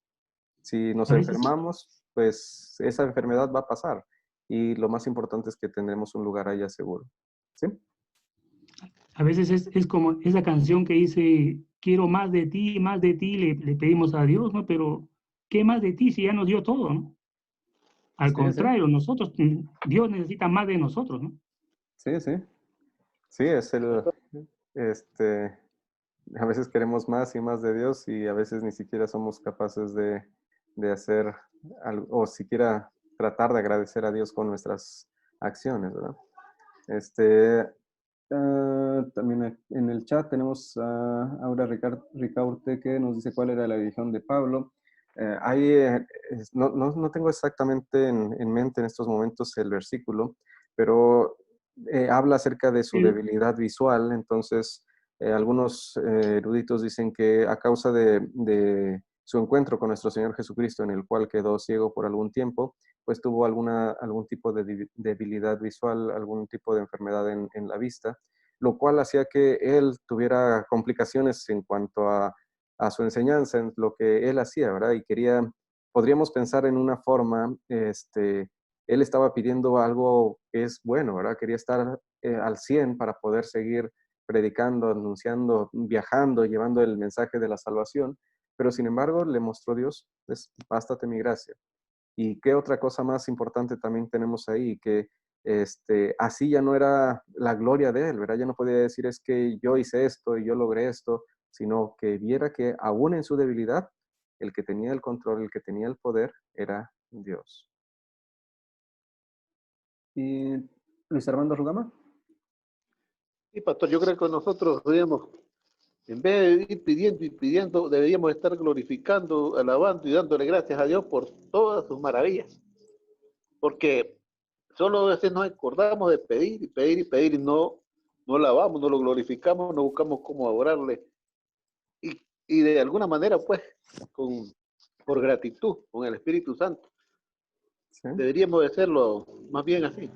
Si nos enfermamos, pues esa enfermedad va a pasar. Y lo más importante es que tendremos un lugar allá seguro. ¿Sí?
A veces es como esa canción que dice, quiero más de ti, le pedimos a Dios, ¿no? Pero, ¿qué más de ti si ya nos dio todo, ¿no? Al
Sí, sí,
contrario, nosotros, Dios necesita más de nosotros, ¿no?
sí, sí. Sí, este, a veces queremos más y más de Dios y a veces ni siquiera somos capaces de hacer algo, o siquiera tratar de agradecer a Dios con nuestras acciones, ¿verdad? Este, también en el chat tenemos a Aura Ricaurte que nos dice cuál era la religión de Pablo. No tengo exactamente en mente en estos momentos el versículo, pero habla acerca de su
El-
debilidad visual. Entonces, algunos eruditos dicen que a causa de su encuentro con nuestro Señor Jesucristo, en el cual quedó ciego por algún tiempo, pues tuvo algún tipo de debilidad visual, algún tipo de enfermedad en la vista, lo cual hacía que él tuviera complicaciones en cuanto a su enseñanza, en lo que él hacía, ¿verdad? Y podríamos pensar en una forma, él estaba pidiendo algo que es bueno, ¿verdad? Quería estar al 100 para poder seguir predicando, anunciando, viajando, llevando el mensaje de la salvación, pero sin embargo le mostró Dios, bástate mi gracia. ¿Y qué otra cosa más importante también tenemos ahí? Que así ya no era la gloria de él, ¿verdad? Ya no podía decir es que yo hice esto y yo logré esto, sino que viera que aún en su debilidad, el que tenía el control, el que tenía el poder, era Dios. ¿Y Luis Armando Rugama?
Sí, pastor, yo creo que nosotros deberíamos, en vez de ir pidiendo y pidiendo, deberíamos estar glorificando, alabando y dándole gracias a Dios por todas sus maravillas. Porque solo a veces nos acordamos de pedir y pedir y pedir y no alabamos, no lo glorificamos, no buscamos cómo adorarle. Y de alguna manera, pues, por gratitud, con el Espíritu Santo.
Sí,
Deberíamos de hacerlo más bien así.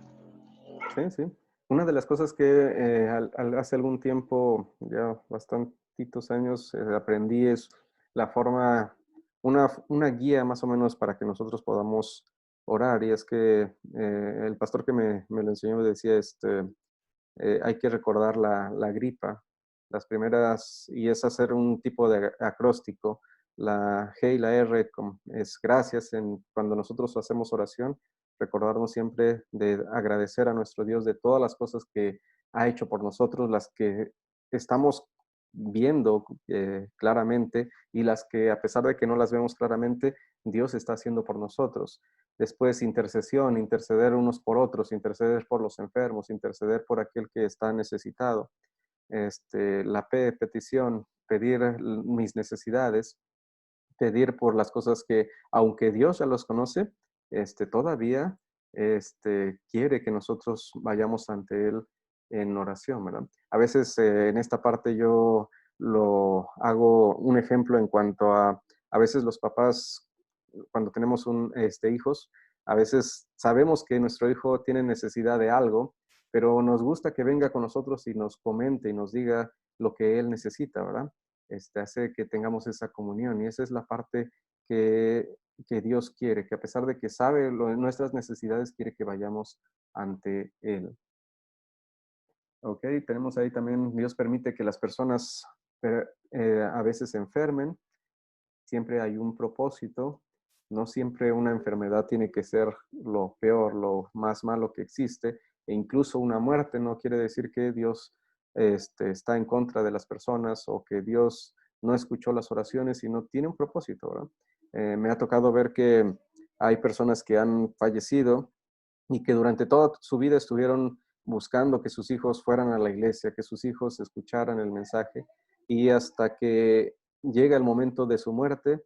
sí, sí. Una de las cosas que hace algún tiempo, ya bastantitos años, aprendí es la forma, una guía más o menos para que nosotros podamos orar. Y es que el pastor que me lo enseñó decía, hay que recordar la gripa, las primeras, y es hacer un tipo de acróstico. La G y la R es gracias cuando nosotros hacemos oración, recordarnos siempre de agradecer a nuestro Dios de todas las cosas que ha hecho por nosotros, las que estamos viendo claramente y las que a pesar de que no las vemos claramente, Dios está haciendo por nosotros. Después intercesión, interceder unos por otros, interceder por los enfermos, interceder por aquel que está necesitado. La P, petición, pedir mis necesidades, pedir por las cosas que, aunque Dios ya los conoce, todavía quiere que nosotros vayamos ante Él en oración, ¿verdad? A veces en esta parte yo lo hago un ejemplo en cuanto a veces los papás, cuando tenemos hijos, a veces sabemos que nuestro hijo tiene necesidad de algo, pero nos gusta que venga con nosotros y nos comente y nos diga lo que él necesita, ¿verdad? Hace que tengamos esa comunión y esa es la parte que, que Dios quiere, que a pesar de que sabe nuestras necesidades, quiere que vayamos ante Él. Ok, tenemos ahí también, Dios permite que las personas a veces se enfermen, siempre hay un propósito, no siempre una enfermedad tiene que ser lo peor, lo más malo que existe, e incluso una muerte no quiere decir que Dios está en contra de las personas o que Dios no escuchó las oraciones, sino tiene un propósito, ¿verdad? Me ha tocado ver que hay personas que han fallecido y que durante toda su vida estuvieron buscando que sus hijos fueran a la iglesia, que sus hijos escucharan el mensaje, y hasta que llega el momento de su muerte,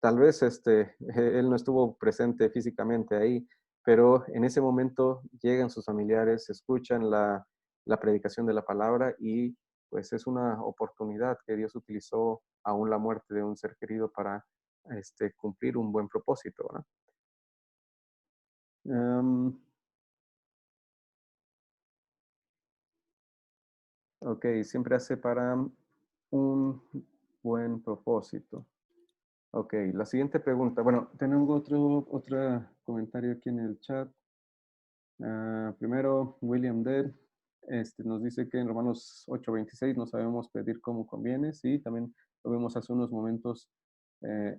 tal vez él no estuvo presente físicamente ahí, pero en ese momento llegan sus familiares, escuchan la predicación de la palabra y pues es una oportunidad que Dios utilizó aún la muerte de un ser querido para cumplir un buen propósito, ¿verdad? Ok, siempre hace para un buen propósito. Ok, la siguiente pregunta. Bueno, tengo otro comentario aquí en el chat. Primero, William Dead. Nos dice que en Romanos 8:26 no sabemos pedir como conviene. Sí, también lo vimos hace unos momentos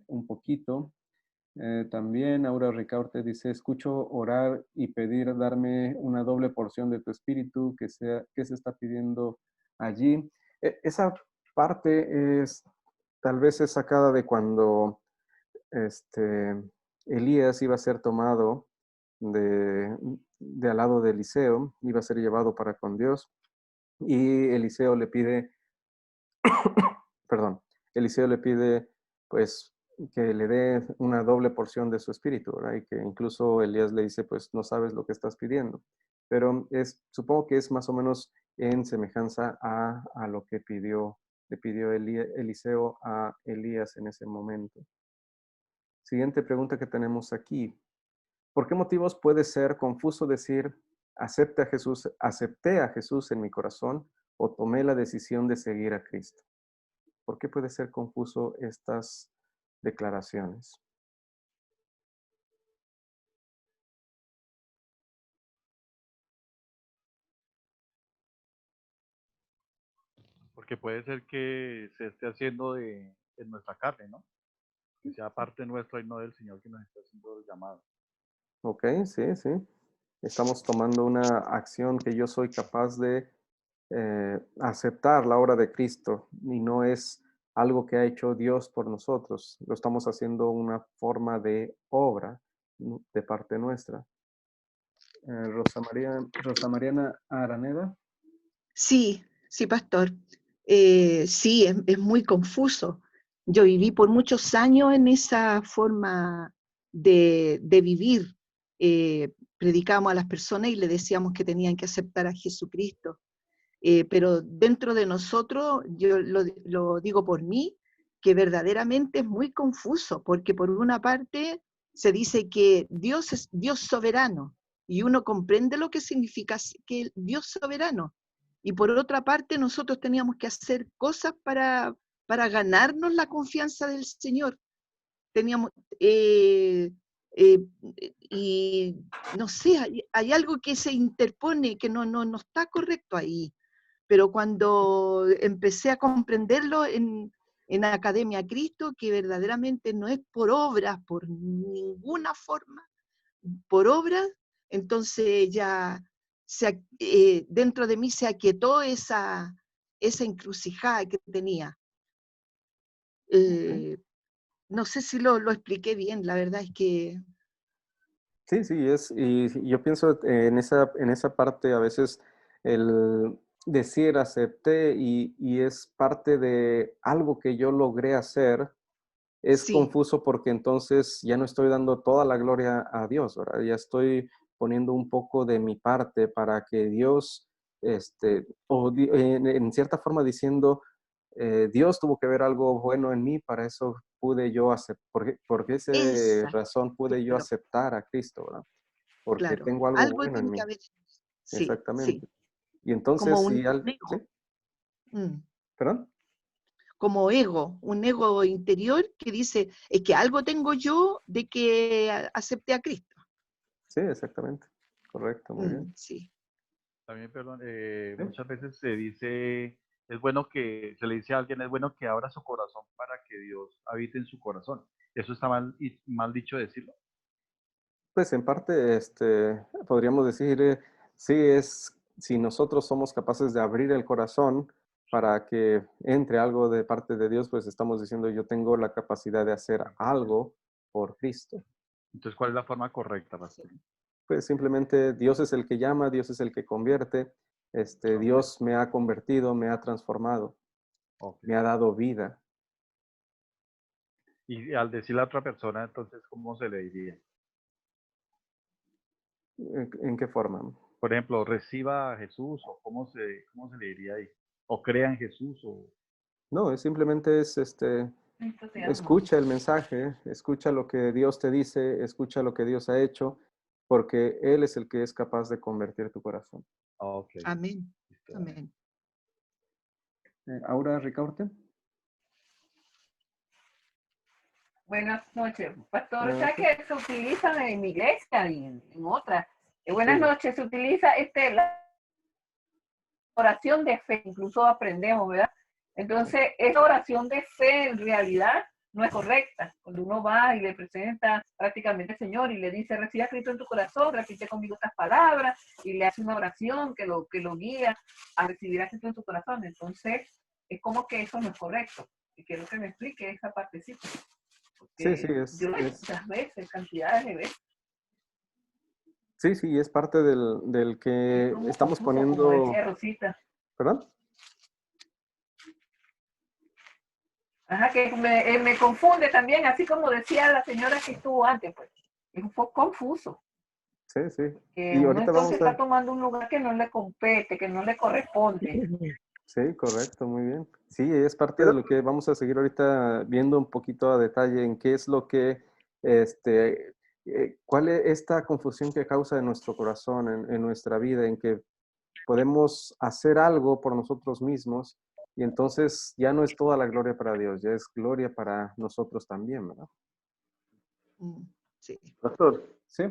un poquito. También Aura Ricaurte dice, escucho orar y pedir darme una doble porción de tu espíritu, que se está pidiendo allí. Esa parte tal vez es sacada de cuando Elías iba a ser tomado de al lado de Eliseo, iba a ser llevado para con Dios, y Eliseo le pide, perdón, Eliseo le pide, pues, que le dé una doble porción de su espíritu, ¿verdad? Y que incluso Elías le dice, pues, no sabes lo que estás pidiendo. Pero supongo que es más o menos en semejanza a lo que le pidió Eliseo a Elías en ese momento. Siguiente pregunta que tenemos aquí. ¿Por qué motivos puede ser confuso decir, acepté a Jesús en mi corazón o tomé la decisión de seguir a Cristo? ¿Por qué puede ser confuso estas declaraciones?
Porque puede ser que se esté haciendo de nuestra carne, ¿no? Que sea parte nuestra y no del Señor que nos está haciendo el llamado.
Ok, sí, sí. Estamos tomando una acción que yo soy capaz de aceptar la obra de Cristo y no es algo que ha hecho Dios por nosotros. Lo estamos haciendo una forma de obra de parte nuestra. Rosa Mariana Araneda.
Sí, sí, pastor. Sí, es muy confuso. Yo viví por muchos años en esa forma de vivir. Predicábamos a las personas y le decíamos que tenían que aceptar a Jesucristo. Pero dentro de nosotros, yo lo digo por mí, que verdaderamente es muy confuso, porque por una parte se dice que Dios es Dios soberano, y uno comprende lo que significa que Dios soberano. Y por otra parte, nosotros teníamos que hacer cosas para ganarnos la confianza del Señor. Teníamos, y no sé, hay algo que se interpone que no está correcto ahí. Pero cuando empecé a comprenderlo en Academia Cristo, que verdaderamente no es por obras, por ninguna forma, por obras, entonces ya dentro de mí se aquietó esa encrucijada que tenía. No sé si lo expliqué bien, la verdad es que...
Sí, sí, y yo pienso en esa parte a veces el decir acepté y es parte de algo que yo logré hacer, es
Sí,
confuso porque entonces ya no estoy dando toda la gloria a Dios, ¿verdad? Ya estoy poniendo un poco de mi parte para que Dios, en cierta forma diciendo, Dios tuvo que ver algo bueno en mí, para eso pude yo aceptar, por esa
esa,
razón pude yo
claro,
aceptar a Cristo, ¿verdad? Porque
claro.
tengo algo
Algo
bueno en
tiene que
mí,
haber. Sí, sí.
exactamente. Y
Como
entonces,
un
¿sí?
ego. Mm.
¿Perdón?
Como ego, un ego interior que dice, es que algo tengo yo de que acepte a Cristo.
Sí, exactamente. Correcto, muy bien.
Sí.
También, perdón,
¿Sí?
muchas veces se dice, es bueno que, se le dice a alguien, es bueno que abra su corazón para que Dios habite en su corazón. ¿Eso está mal dicho decirlo?
Pues en parte, podríamos decir, sí, si nosotros somos capaces de abrir el corazón para que entre algo de parte de Dios, pues estamos diciendo, yo tengo la capacidad de hacer algo por Cristo.
Entonces, ¿cuál es la forma correcta, pastor?
Pues simplemente Dios es el que llama, Dios es el que convierte,
Okay.
Dios me ha convertido, me ha transformado,
Okay.
me ha dado vida.
Y al decirle a otra persona, entonces, ¿cómo se le diría?
¿En qué forma?
Por ejemplo, reciba a Jesús, o cómo se le diría ahí, o crea en Jesús, o...
No, simplemente es escucha el mensaje, escucha lo que Dios te dice, escucha lo que Dios ha hecho, porque Él es el que es capaz de convertir tu corazón.
Okay.
Amén. Amén.
Aura Ricaurte.
Buenas noches, pastor. O sea que se utilizan en mi iglesia y en otras. Buenas
Sí.
noches, se utiliza oración de fe, incluso aprendemos, ¿verdad? Entonces, esa oración de fe en realidad no es correcta. Cuando uno va y le presenta prácticamente al Señor y le dice, recibe a Cristo en tu corazón, repite conmigo estas palabras, y le hace una oración que lo guía a recibir a Cristo en tu corazón. Entonces, es como que eso no es correcto. Y quiero que me explique esa partecita.
Sí, sí,
Yo lo he hecho muchas veces, cantidades de veces.
sí, es parte del que
Como
estamos
confuso, como
poniendo,
decía Rosita.
¿perdón?
Ajá, que me confunde también, así como decía la señora que estuvo antes, pues. Es un poco confuso.
Sí, sí.
Que
Y
uno
ahorita
entonces
vamos
está
a...
tomando un lugar que no le compete, que no le corresponde.
Sí, correcto, muy bien. Sí, es parte de
Pero,
lo que vamos a seguir ahorita viendo un poquito a detalle en qué es lo que, cuál es esta confusión que causa en nuestro corazón, en nuestra vida, en que podemos hacer algo por nosotros mismos y entonces ya no es toda la gloria para Dios, ya es gloria para nosotros también, ¿verdad?
Sí.
pastor,
Sí.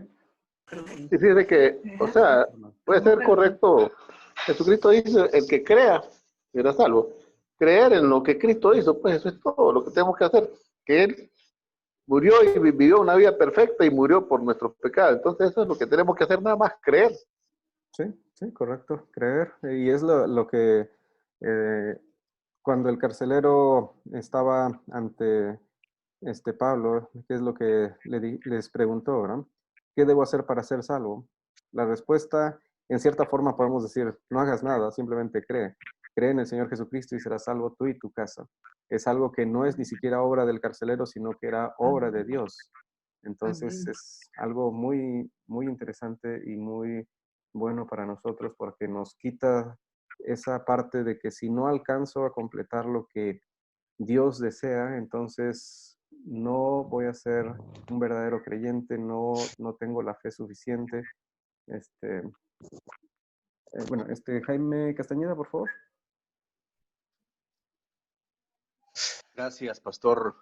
y fíjese que, o sea, puede ser correcto. Jesucristo dice, el que crea será salvo. Creer en lo que Cristo hizo, pues eso es todo lo que tenemos que hacer. Que Él murió y vivió una vida perfecta y murió por nuestros pecados. Entonces eso es lo que tenemos que hacer, nada más creer.
Sí, sí, correcto, creer. Y es lo que cuando el carcelero estaba ante Pablo, ¿qué es lo que les preguntó, ¿verdad? ¿Qué debo hacer para ser salvo? La respuesta, en cierta forma podemos decir, no hagas nada, simplemente cree. Cree en el Señor Jesucristo y serás salvo tú y tu casa. Es algo que no es ni siquiera obra del carcelero, sino que era obra de Dios. Entonces
Amén.
es algo muy, muy interesante y muy bueno para nosotros porque nos quita esa parte de que si no alcanzo a completar lo que Dios desea, entonces no voy a ser un verdadero creyente, no tengo la fe suficiente. Jaime Castañeda, por favor.
Gracias, pastor.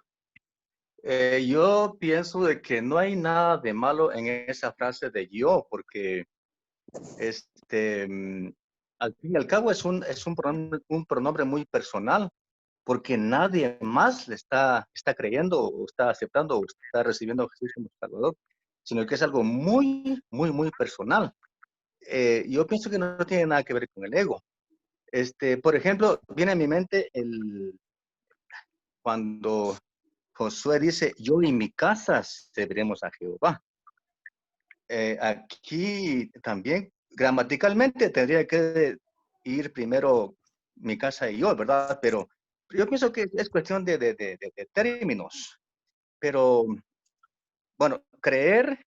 Yo pienso de que no hay nada de malo en esa frase de yo, porque al fin y al cabo es un pronombre muy personal, porque nadie más le está creyendo o está aceptando o está recibiendo a Jesús como Salvador, sino que es algo muy, muy, muy personal. Yo pienso que no tiene nada que ver con el ego. Por ejemplo, viene a mi mente cuando Josué dice, yo y mi casa serviremos a Jehová. Aquí también gramaticalmente tendría que ir primero mi casa y yo, ¿verdad? Pero yo pienso que es cuestión de términos. Pero, bueno, creer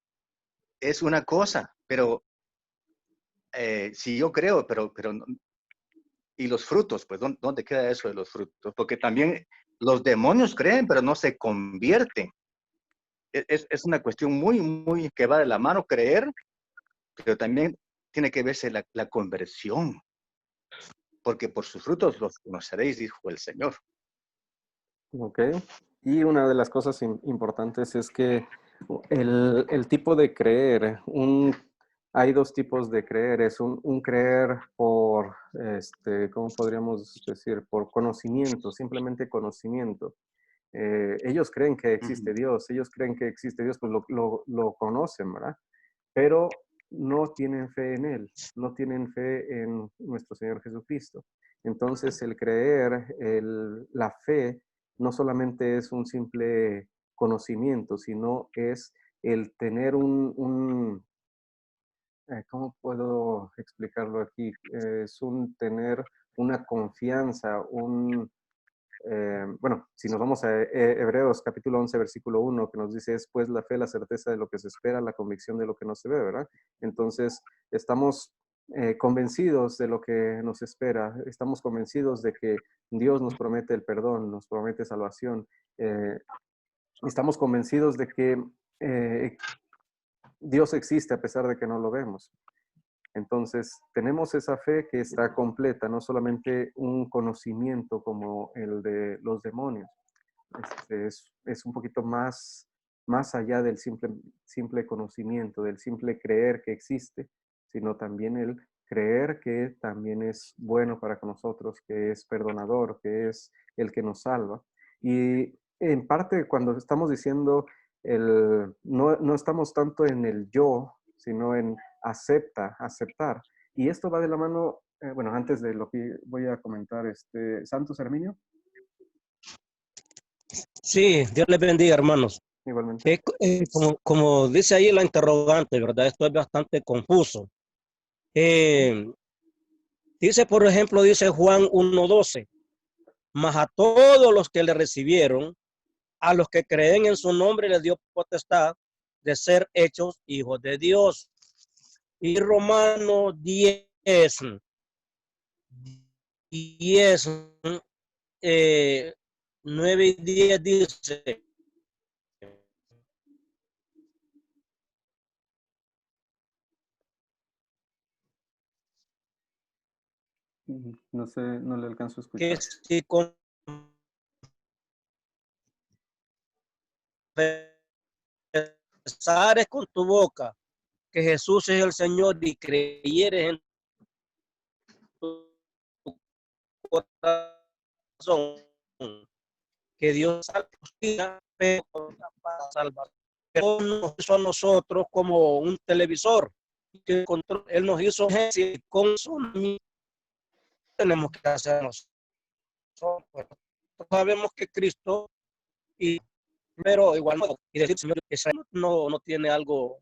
es una cosa, pero si yo creo, pero ¿y los frutos? Pues, ¿dónde queda eso de los frutos? Porque también los demonios creen, pero no se convierten. Es una cuestión muy, muy que va de la mano creer, pero también tiene que verse la conversión. Porque por sus frutos los conoceréis, dijo el Señor.
Ok. Y una de las cosas importantes es que el tipo de creer, hay dos tipos de creer. Es un creer por, ¿cómo podríamos decir? Por conocimiento, simplemente conocimiento. Ellos creen que existe Dios, ellos creen que existe Dios, pues lo conocen, ¿verdad? Pero no tienen fe en Él, no tienen fe en nuestro Señor Jesucristo. Entonces el creer, la fe, no solamente es un simple conocimiento, sino es el tener ¿cómo puedo explicarlo aquí? Es un tener una confianza, bueno, si nos vamos a Hebreos capítulo 11, versículo 1, que nos dice, es pues la fe, la certeza de lo que se espera, la convicción de lo que no se ve, ¿verdad? Entonces, estamos convencidos de lo que nos espera, estamos convencidos de que Dios nos promete el perdón, nos promete salvación, estamos convencidos de que Dios existe a pesar de que no lo vemos. Entonces, tenemos esa fe que está completa, no solamente un conocimiento como el de los demonios. Es un poquito más allá del simple conocimiento, del simple creer que existe, sino también el creer que también es bueno para con nosotros, que es perdonador, que es el que nos salva. Y en parte cuando estamos diciendo, no estamos tanto en el yo, sino en aceptar. Y esto va de la mano, bueno, antes de lo que voy a comentar, Santos Herminio.
Sí, Dios les bendiga, hermanos.
Igualmente.
Como dice ahí la interrogante, ¿verdad? Esto es bastante confuso. Dice, por ejemplo, dice Juan 1:12, mas a todos los que le recibieron, a los que creen en su nombre, les dio potestad de ser hechos hijos de Dios. Y Romanos 10, 9 y 10 dice,
No sé, no le alcanzo a escuchar.
que si confesares con tu boca que Jesús es el Señor y creyeres en tu corazón que Dios salva para salvar. Pero nos hizo a nosotros como un televisor. Él nos hizo con su tenemos que hacer nosotros. Sabemos que Cristo, pero igual y decir, Señor, que no tiene algo,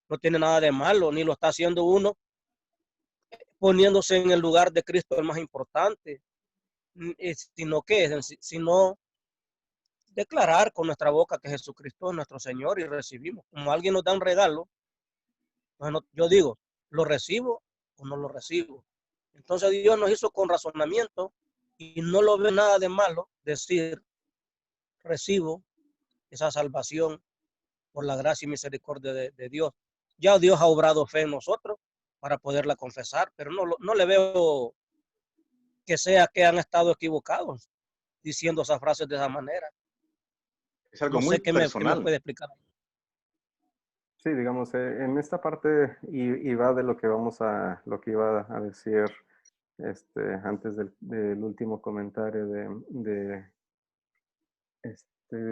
no tiene nada de malo, ni lo está haciendo uno poniéndose en el lugar de Cristo el más importante, sino declarar con nuestra boca que Jesucristo es nuestro Señor y recibimos. Como alguien nos da un regalo, bueno, yo digo, ¿lo recibo o no lo recibo? Entonces Dios nos hizo con razonamiento y no lo ve nada de malo decir, recibo esa salvación por la gracia y misericordia de Dios. Ya Dios ha obrado fe en nosotros para poderla confesar, pero no le veo que sea que han estado equivocados diciendo esas frases de esa manera.
Es algo
no
muy
sé qué
personal.
me puede explicar.
Sí, digamos, en esta parte, y va de lo que lo que iba a decir antes del último comentario de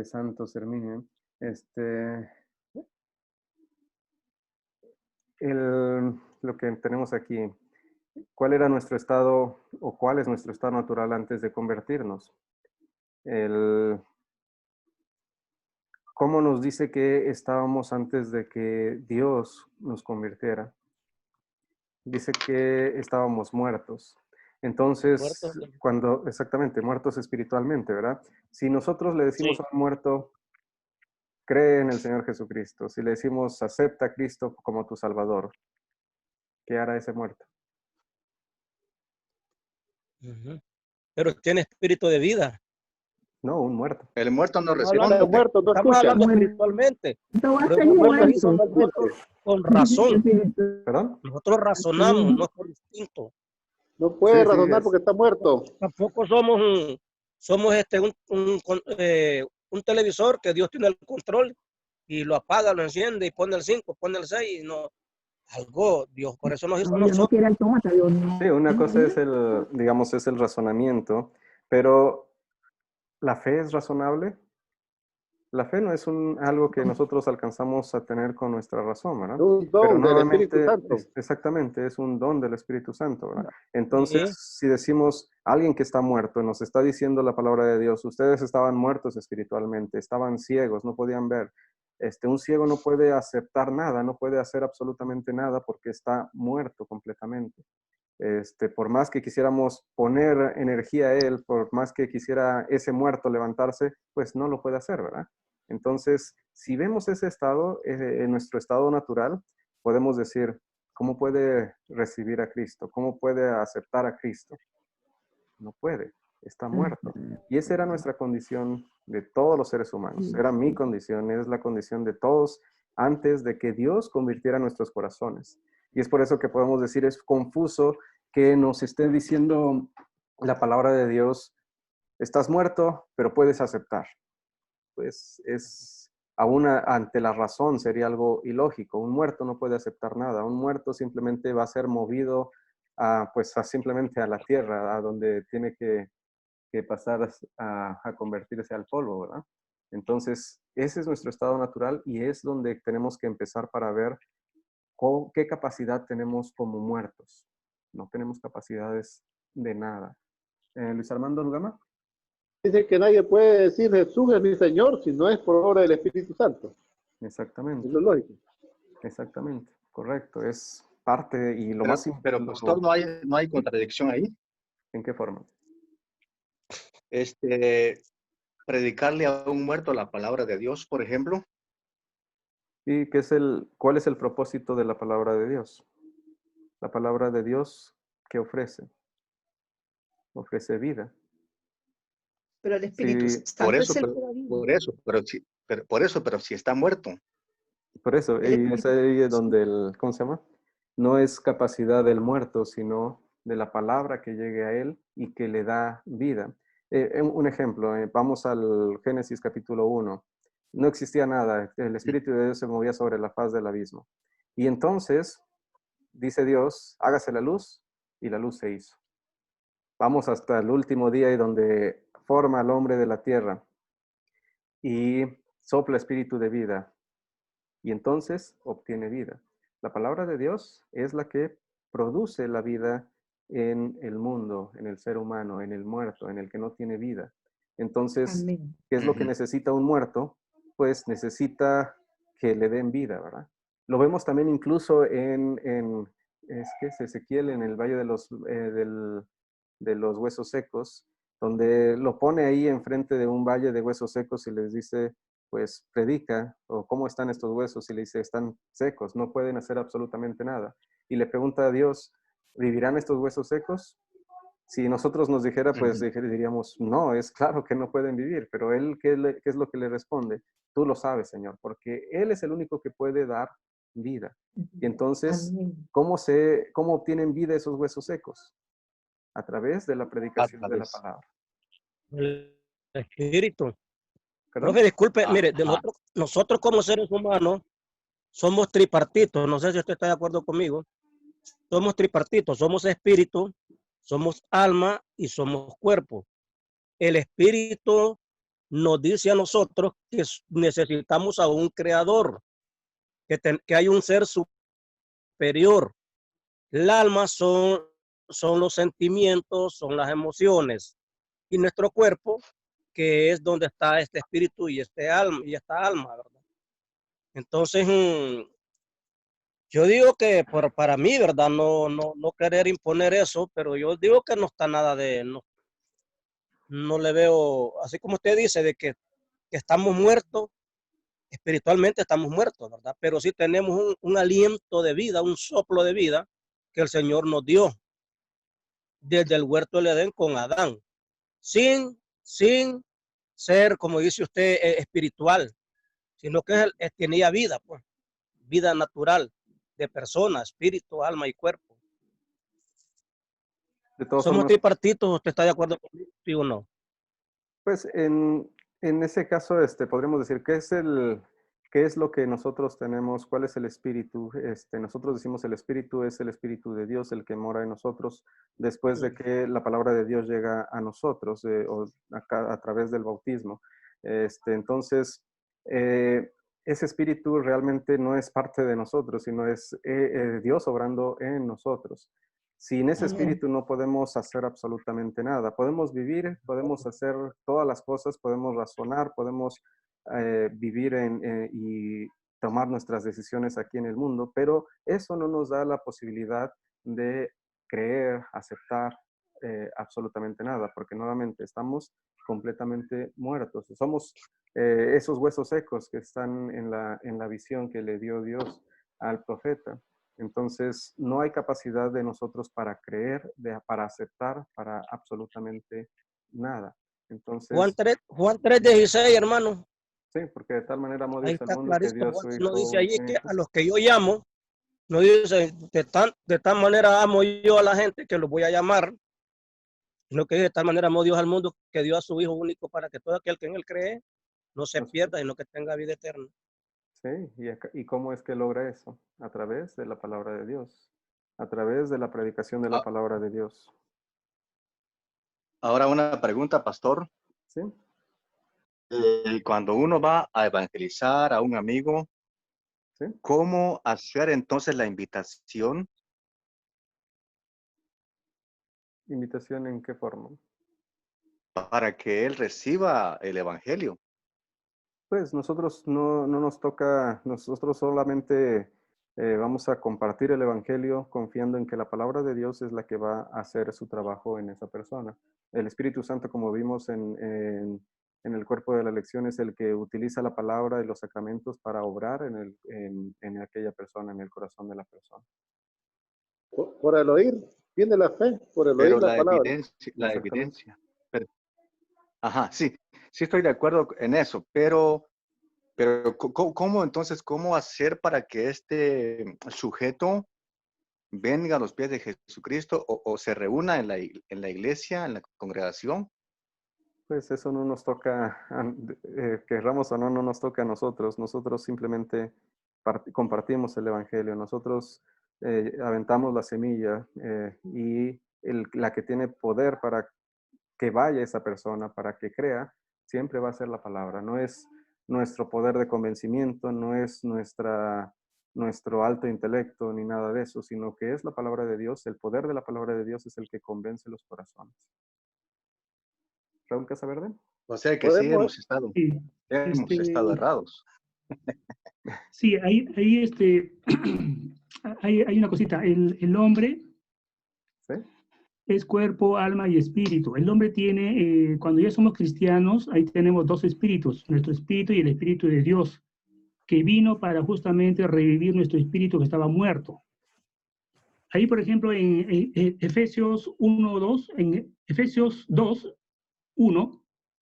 Santos Herminio, lo que tenemos aquí, ¿cuál era nuestro estado o cuál es nuestro estado natural antes de convertirnos? ¿Cómo nos dice que estábamos antes de que Dios nos convirtiera? Dice que estábamos muertos. Entonces, exactamente, muertos espiritualmente, ¿verdad? Si nosotros le decimos a un muerto, cree en el Señor Jesucristo, si le decimos, acepta a Cristo como tu Salvador, ¿qué hará ese muerto?
Pero tiene espíritu de vida.
No, un muerto.
El muerto no recibe.
Estamos hablando espiritualmente. Con razón.
¿Perdón?
Nosotros razonamos, no por instinto.
No puede razonar porque está muerto.
Tampoco somos un televisor que Dios tiene el control y lo apaga, lo enciende y pone el 5, pone el 6 y no. Algo, Dios, por eso nos hizo a nosotros.
Sí, una cosa es digamos, es el razonamiento, pero ¿la fe es razonable? La fe no es algo que nosotros alcanzamos a tener con nuestra razón, ¿verdad?
Un don del Espíritu Santo.
Exactamente, es un don del Espíritu Santo, ¿verdad? Entonces, si decimos, alguien que está muerto, nos está diciendo la palabra de Dios, ustedes estaban muertos espiritualmente, estaban ciegos, no podían ver. Un ciego no puede aceptar nada, no puede hacer absolutamente nada porque está muerto completamente. Por más que quisiéramos poner energía a él, por más que quisiera ese muerto levantarse, pues no lo puede hacer, ¿verdad? Entonces, si vemos ese estado, en nuestro estado natural, podemos decir, ¿cómo puede recibir a Cristo? ¿Cómo puede aceptar a Cristo? No puede, está muerto. Y esa era nuestra condición de todos los seres humanos. Era mi condición, es la condición de todos antes de que Dios convirtiera nuestros corazones. Y es por eso que podemos decir, es confuso que nos esté diciendo la palabra de Dios, estás muerto, pero puedes aceptar. Pues aún ante la razón sería algo ilógico. Un muerto no puede aceptar nada. Un muerto simplemente va a ser movido pues simplemente a la tierra, a donde tiene que pasar a convertirse al polvo, ¿verdad? Entonces, ese es nuestro estado natural y es donde tenemos que empezar para ver qué capacidad tenemos como muertos. No tenemos capacidades de nada. Luis Armando Lugama.
Dice que nadie puede decir Jesús es mi Señor si no es por obra del Espíritu Santo.
Exactamente.
Es lo lógico.
Exactamente, correcto. Es parte y lo más
Pero pastor, no hay contradicción ahí.
¿En qué forma?
Predicarle a un muerto la palabra de Dios, por ejemplo.
¿Y cuál es el propósito de la palabra de Dios? La palabra de Dios, ¿qué ofrece? Ofrece vida.
Pero el Espíritu
Sí,
Santo es el que da vida.
Pero si está muerto.
Por eso, y es ahí donde ¿cómo se llama? No es capacidad del muerto, sino de la palabra que llegue a él y que le da vida. Un ejemplo, vamos al Génesis capítulo 1. No existía nada, el Espíritu de Dios se movía sobre la faz del abismo. Y entonces, dice Dios, hágase la luz, y la luz se hizo. Vamos hasta el último día y donde forma al hombre de la tierra y sopla espíritu de vida. Y entonces obtiene vida. La palabra de Dios es la que produce la vida en el mundo, en el ser humano, en el muerto, en el que no tiene vida. Entonces,
Amén.
¿qué es lo que necesita un muerto? Pues necesita que le den vida, ¿verdad? Lo vemos también incluso es Ezequiel, en el Valle de los Huesos Secos, donde lo pone ahí enfrente de un valle de huesos secos y les dice, pues predica, o cómo están estos huesos, y le dice, están secos, no pueden hacer absolutamente nada. Y le pregunta a Dios, ¿vivirán estos huesos secos? Si nosotros nos dijera, pues diríamos, no, es claro que no pueden vivir, pero él, ¿qué es lo que le responde? Tú lo sabes, Señor, porque Él es el único que puede dar vida. Y entonces,
Amén.
¿cómo obtienen vida esos huesos secos? A través de la predicación de la palabra.
El Espíritu.
¿Perdón?
Profe, disculpe, mire, nosotros como seres humanos somos tripartitos, no sé si usted está de acuerdo conmigo, somos tripartitos, somos espíritu, somos alma y somos cuerpo. El espíritu nos dice a nosotros que necesitamos a un creador, que hay un ser superior. El alma son los sentimientos, son las emociones, y nuestro cuerpo, que es donde está este espíritu y esta alma, ¿verdad? Entonces, yo digo que para mí, ¿verdad? No querer imponer eso, pero yo digo que no está nada no le veo, así como usted dice, de que estamos muertos, espiritualmente estamos muertos, ¿verdad? Pero sí tenemos un aliento de vida, un soplo de vida que el Señor nos dio desde el huerto del Edén con Adán, sin ser, como dice usted, espiritual, sino que tenía vida, pues, vida natural de persona, espíritu, alma y cuerpo.
De todas
Somos
formas,
tripartitos, ¿usted está de acuerdo conmigo, sí o no?
pues en ese caso, podríamos decir, ¿qué es lo que nosotros tenemos? ¿Cuál es el espíritu? Nosotros decimos el espíritu es el espíritu de Dios, el que mora en nosotros, después de que la palabra de Dios llega a nosotros, a través del bautismo. Entonces, ese espíritu realmente no es parte de nosotros, sino es Dios obrando en nosotros. Sin ese espíritu no podemos hacer absolutamente nada. Podemos vivir, podemos hacer todas las cosas, podemos razonar, podemos vivir y tomar nuestras decisiones aquí en el mundo, pero eso no nos da la posibilidad de creer, aceptar absolutamente nada, porque nuevamente estamos completamente muertos. Somos esos huesos secos que están en la visión que le dio Dios al profeta. Entonces, no hay capacidad de nosotros para creer, para aceptar, para absolutamente nada. Entonces,
Juan 3:16, hermano.
sí, porque de tal manera amó
Ahí
Dios al
está
mundo que dio
clarísimo.
a su
No dice
Hijo
allí que
unigénito.
a los que yo llamo, no dice de tal manera amo yo a la gente que los voy a llamar, sino que de tal manera amó Dios al mundo que dio a su Hijo único para que todo aquel que en él cree no se pierda, sino que tenga vida eterna.
Sí, ¿y cómo es que logra eso? A través de la palabra de Dios. a través de la predicación de la
Ah,
palabra de Dios.
ahora una pregunta, pastor.
¿Sí?
Cuando uno va a evangelizar a un amigo,
¿Sí?
¿cómo hacer entonces la invitación?
¿Invitación en qué forma?
Para que él reciba el evangelio.
Pues nosotros no nos toca, nosotros solamente vamos a compartir el evangelio confiando en que la palabra de Dios es la que va a hacer su trabajo en esa persona. El Espíritu Santo, como vimos en el cuerpo de la lección, es el que utiliza la palabra y los sacramentos para obrar en aquella persona, en el corazón de la persona.
Por el oír, viene la fe, por el oír
Pero
la palabra.
la
Exactamente.
evidencia. Ajá, sí, sí estoy de acuerdo en eso, pero ¿cómo entonces, cómo hacer para que este sujeto venga a los pies de Jesucristo o se reúna en la iglesia, en la congregación?
Pues eso no nos toca, querramos o no, no nos toca a nosotros. Nosotros simplemente compartimos el evangelio. Nosotros aventamos la semilla y la que tiene poder para que vaya esa persona, para que crea, siempre va a ser la palabra. No es nuestro poder de convencimiento, no es nuestro alto intelecto ni nada de eso, sino que es la palabra de Dios. El poder de la palabra de Dios es el que convence los corazones. Raúl Casaverde.
O sea que sí
Podemos,
Sí,
hemos estado errados.
sí, ahí hay una cosita. El hombre
¿Sí?
es cuerpo, alma y espíritu. El hombre tiene, cuando ya somos cristianos, ahí tenemos dos espíritus, nuestro espíritu y el espíritu de Dios, que vino para justamente revivir nuestro espíritu que estaba muerto. Ahí, por ejemplo, en Efesios 1:2, en Efesios 2:1,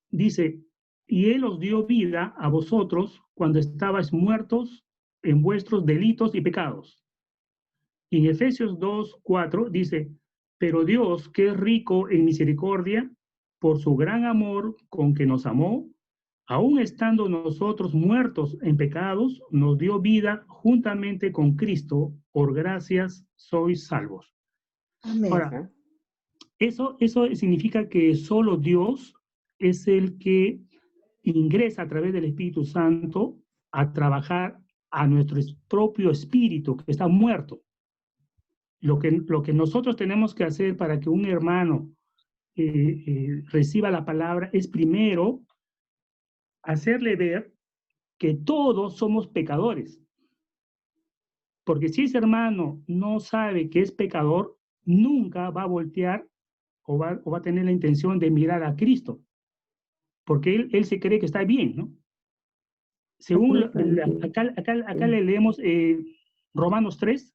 dice, y Él os dio vida a vosotros cuando estabais muertos en vuestros delitos y pecados. Y en Efesios 2:4 dice, pero Dios, que es rico en misericordia, por su gran amor con que nos amó, aun estando nosotros muertos en pecados, nos dio vida juntamente con Cristo, por gracias sois salvos.
Amén.
Ahora, eso significa que solo Dios es el que ingresa a través del Espíritu Santo a trabajar a nuestro propio espíritu que está muerto. Lo que nosotros tenemos que hacer para que un hermano reciba la palabra es primero hacerle ver que todos somos pecadores. Porque si ese hermano no sabe que es pecador, nunca va a voltear o va a tener la intención de mirar a Cristo. Porque él se cree que está bien, ¿no? Según acá le leemos Romanos 3,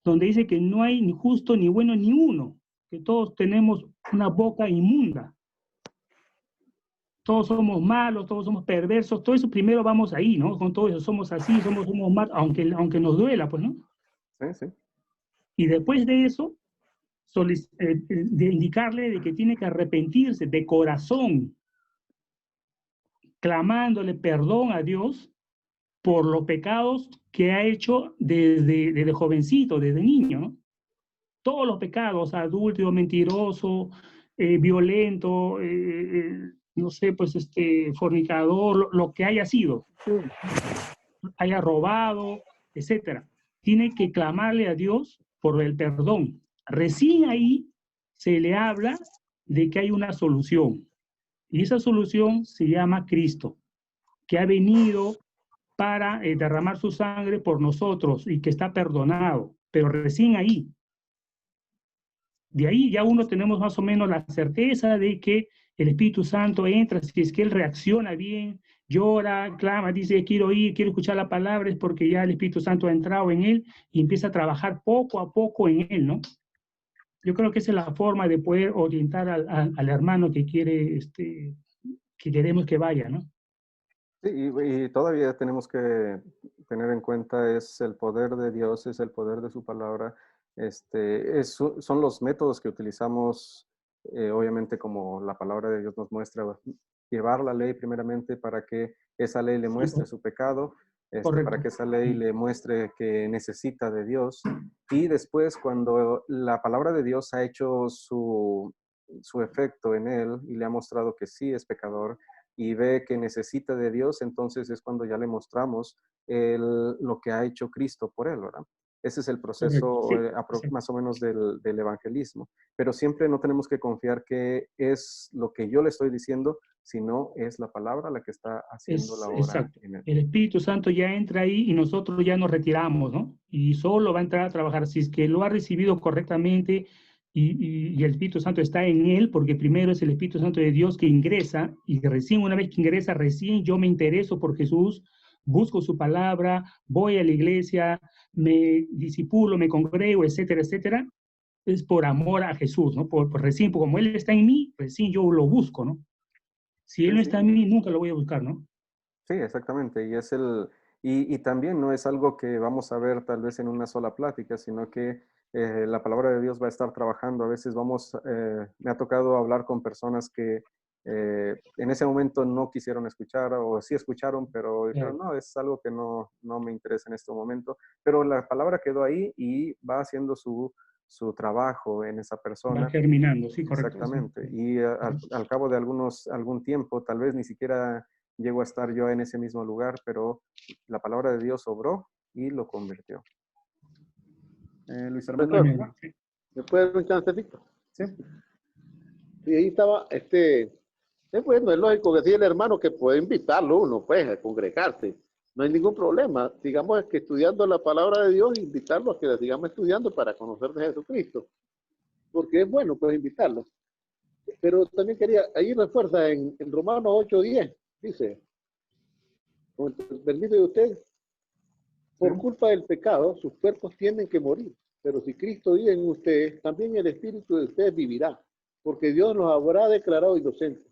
donde dice que no hay ni justo, ni bueno, ni uno, que todos tenemos una boca inmunda. Todos somos malos, todos somos perversos, todo eso primero vamos ahí, ¿no? Con todo eso somos así, somos malos, aunque nos duela, pues, ¿no?
Sí, sí.
Y después de eso, de indicarle de que tiene que arrepentirse de corazón, clamándole perdón a Dios por los pecados que ha hecho desde jovencito, desde niño, ¿no? Todos los pecados, adúltero, mentiroso, violento, no sé, pues fornicador, lo que haya sido, haya robado, etcétera. Tiene que clamarle a Dios por el perdón. Recién ahí se le habla de que hay una solución. Y esa solución se llama Cristo, que ha venido para derramar su sangre por nosotros y que está perdonado. Pero recién ahí. De ahí ya uno tenemos más o menos la certeza de que el Espíritu Santo entra, si es que Él reacciona bien, llora, clama, dice, quiero ir, quiero escuchar la palabra, es porque ya el Espíritu Santo ha entrado en Él y empieza a trabajar poco a poco en Él, ¿no? Yo creo que esa es la forma de poder orientar al hermano que quiere, que queremos que vaya, ¿no?
Sí, y todavía tenemos que tener en cuenta es el poder de Dios, es el poder de su palabra. Son los métodos que utilizamos, obviamente como la palabra de Dios nos muestra, llevar la ley primeramente para que esa ley le muestre su pecado para
Correcto.
que esa ley le muestre que necesita de Dios. Y después, cuando la palabra de Dios ha hecho su efecto en él y le ha mostrado que sí es pecador y ve que necesita de Dios, entonces es cuando ya le mostramos lo que ha hecho Cristo por él, ¿verdad? Ese es el proceso
Correcto, sí.
más o menos del evangelismo. Pero siempre no tenemos que confiar que es lo que yo le estoy diciendo, sino es la palabra la que está haciendo la obra
Exacto.
en él.
El Espíritu Santo ya entra ahí y nosotros ya nos retiramos, ¿no? Y solo va a entrar a trabajar. Si es que lo ha recibido correctamente y el Espíritu Santo está en él, porque primero es el Espíritu Santo de Dios que ingresa, y recién una vez que ingresa, recién yo me intereso por Jesús, busco su palabra, voy a la iglesia, me disipulo, me congrego, etcétera, etcétera. Es por amor a Jesús, ¿no? Recién, como Él está en mí, recién yo lo busco, ¿no? Si Él no está en mí, nunca lo voy a buscar, ¿no?
Sí, exactamente. Y también no es algo que vamos a ver tal vez en una sola plática, sino que la palabra de Dios va a estar trabajando. A veces me ha tocado hablar con personas que en ese momento no quisieron escuchar o sí escucharon, pero dijeron, no, es algo que no me interesa en este momento. Pero la palabra quedó ahí y va haciendo su trabajo en esa persona.
Va germinando, sí, correcto.
Exactamente.
Sí.
Y al cabo de algún tiempo, tal vez ni siquiera llego a estar yo en ese mismo lugar, pero la palabra de Dios obró y lo convirtió. Luis Armando.
Profesor, ¿me puede dar un chancecito?
Sí.
Y ahí estaba, es bueno, es lógico que sí, el hermano que puede invitarlo uno, pues, a congregarse. No hay ningún problema. Sigamos que estudiando la palabra de Dios, invitarlo a que la sigamos estudiando para conocer de Jesucristo. Porque es bueno, pues, invitarlo. Pero también quería, ahí refuerza en Romanos 8:10, dice, con el permiso de usted, por culpa del pecado, sus cuerpos tienen que morir. Pero si Cristo vive en ustedes, también el espíritu de ustedes vivirá, porque Dios los habrá declarado inocentes.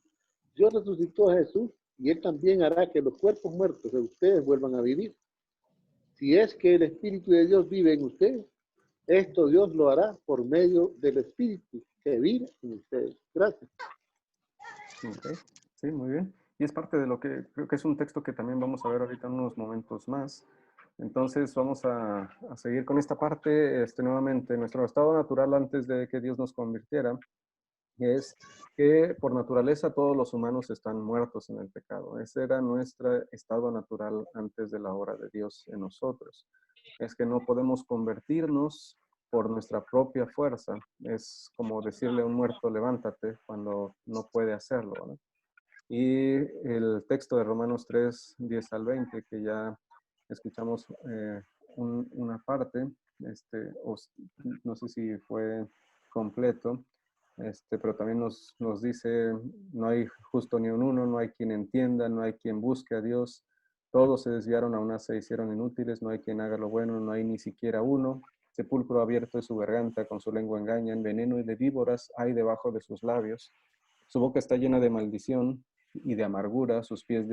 Dios resucitó a Jesús y Él también hará que los cuerpos muertos de ustedes vuelvan a vivir. Si es que el Espíritu de Dios vive en ustedes, esto Dios lo hará por medio del Espíritu que vive en ustedes. Gracias.
Okay. Sí, muy bien. Y es parte de lo que creo que es un texto que también vamos a ver ahorita en unos momentos más. Entonces vamos a seguir con esta parte nuevamente. Nuestro estado natural antes de que Dios nos convirtiera es que por naturaleza todos los humanos están muertos en el pecado. Ese era nuestro estado natural antes de la obra de Dios en nosotros. Es que no podemos convertirnos por nuestra propia fuerza. Es como decirle a un muerto, levántate, cuando no puede hacerlo, ¿no? Y el texto de Romanos 3, 10 al 20, que ya escuchamos una parte, no sé si fue completo, pero también nos dice, no hay justo ni un uno, no hay quien entienda, no hay quien busque a Dios, todos se desviaron, a una se hicieron inútiles, no hay quien haga lo bueno, no hay ni siquiera uno, sepulcro abierto es su garganta, con su lengua engañan, veneno y de víboras hay debajo de sus labios, su boca está llena de maldición y de amargura, sus pies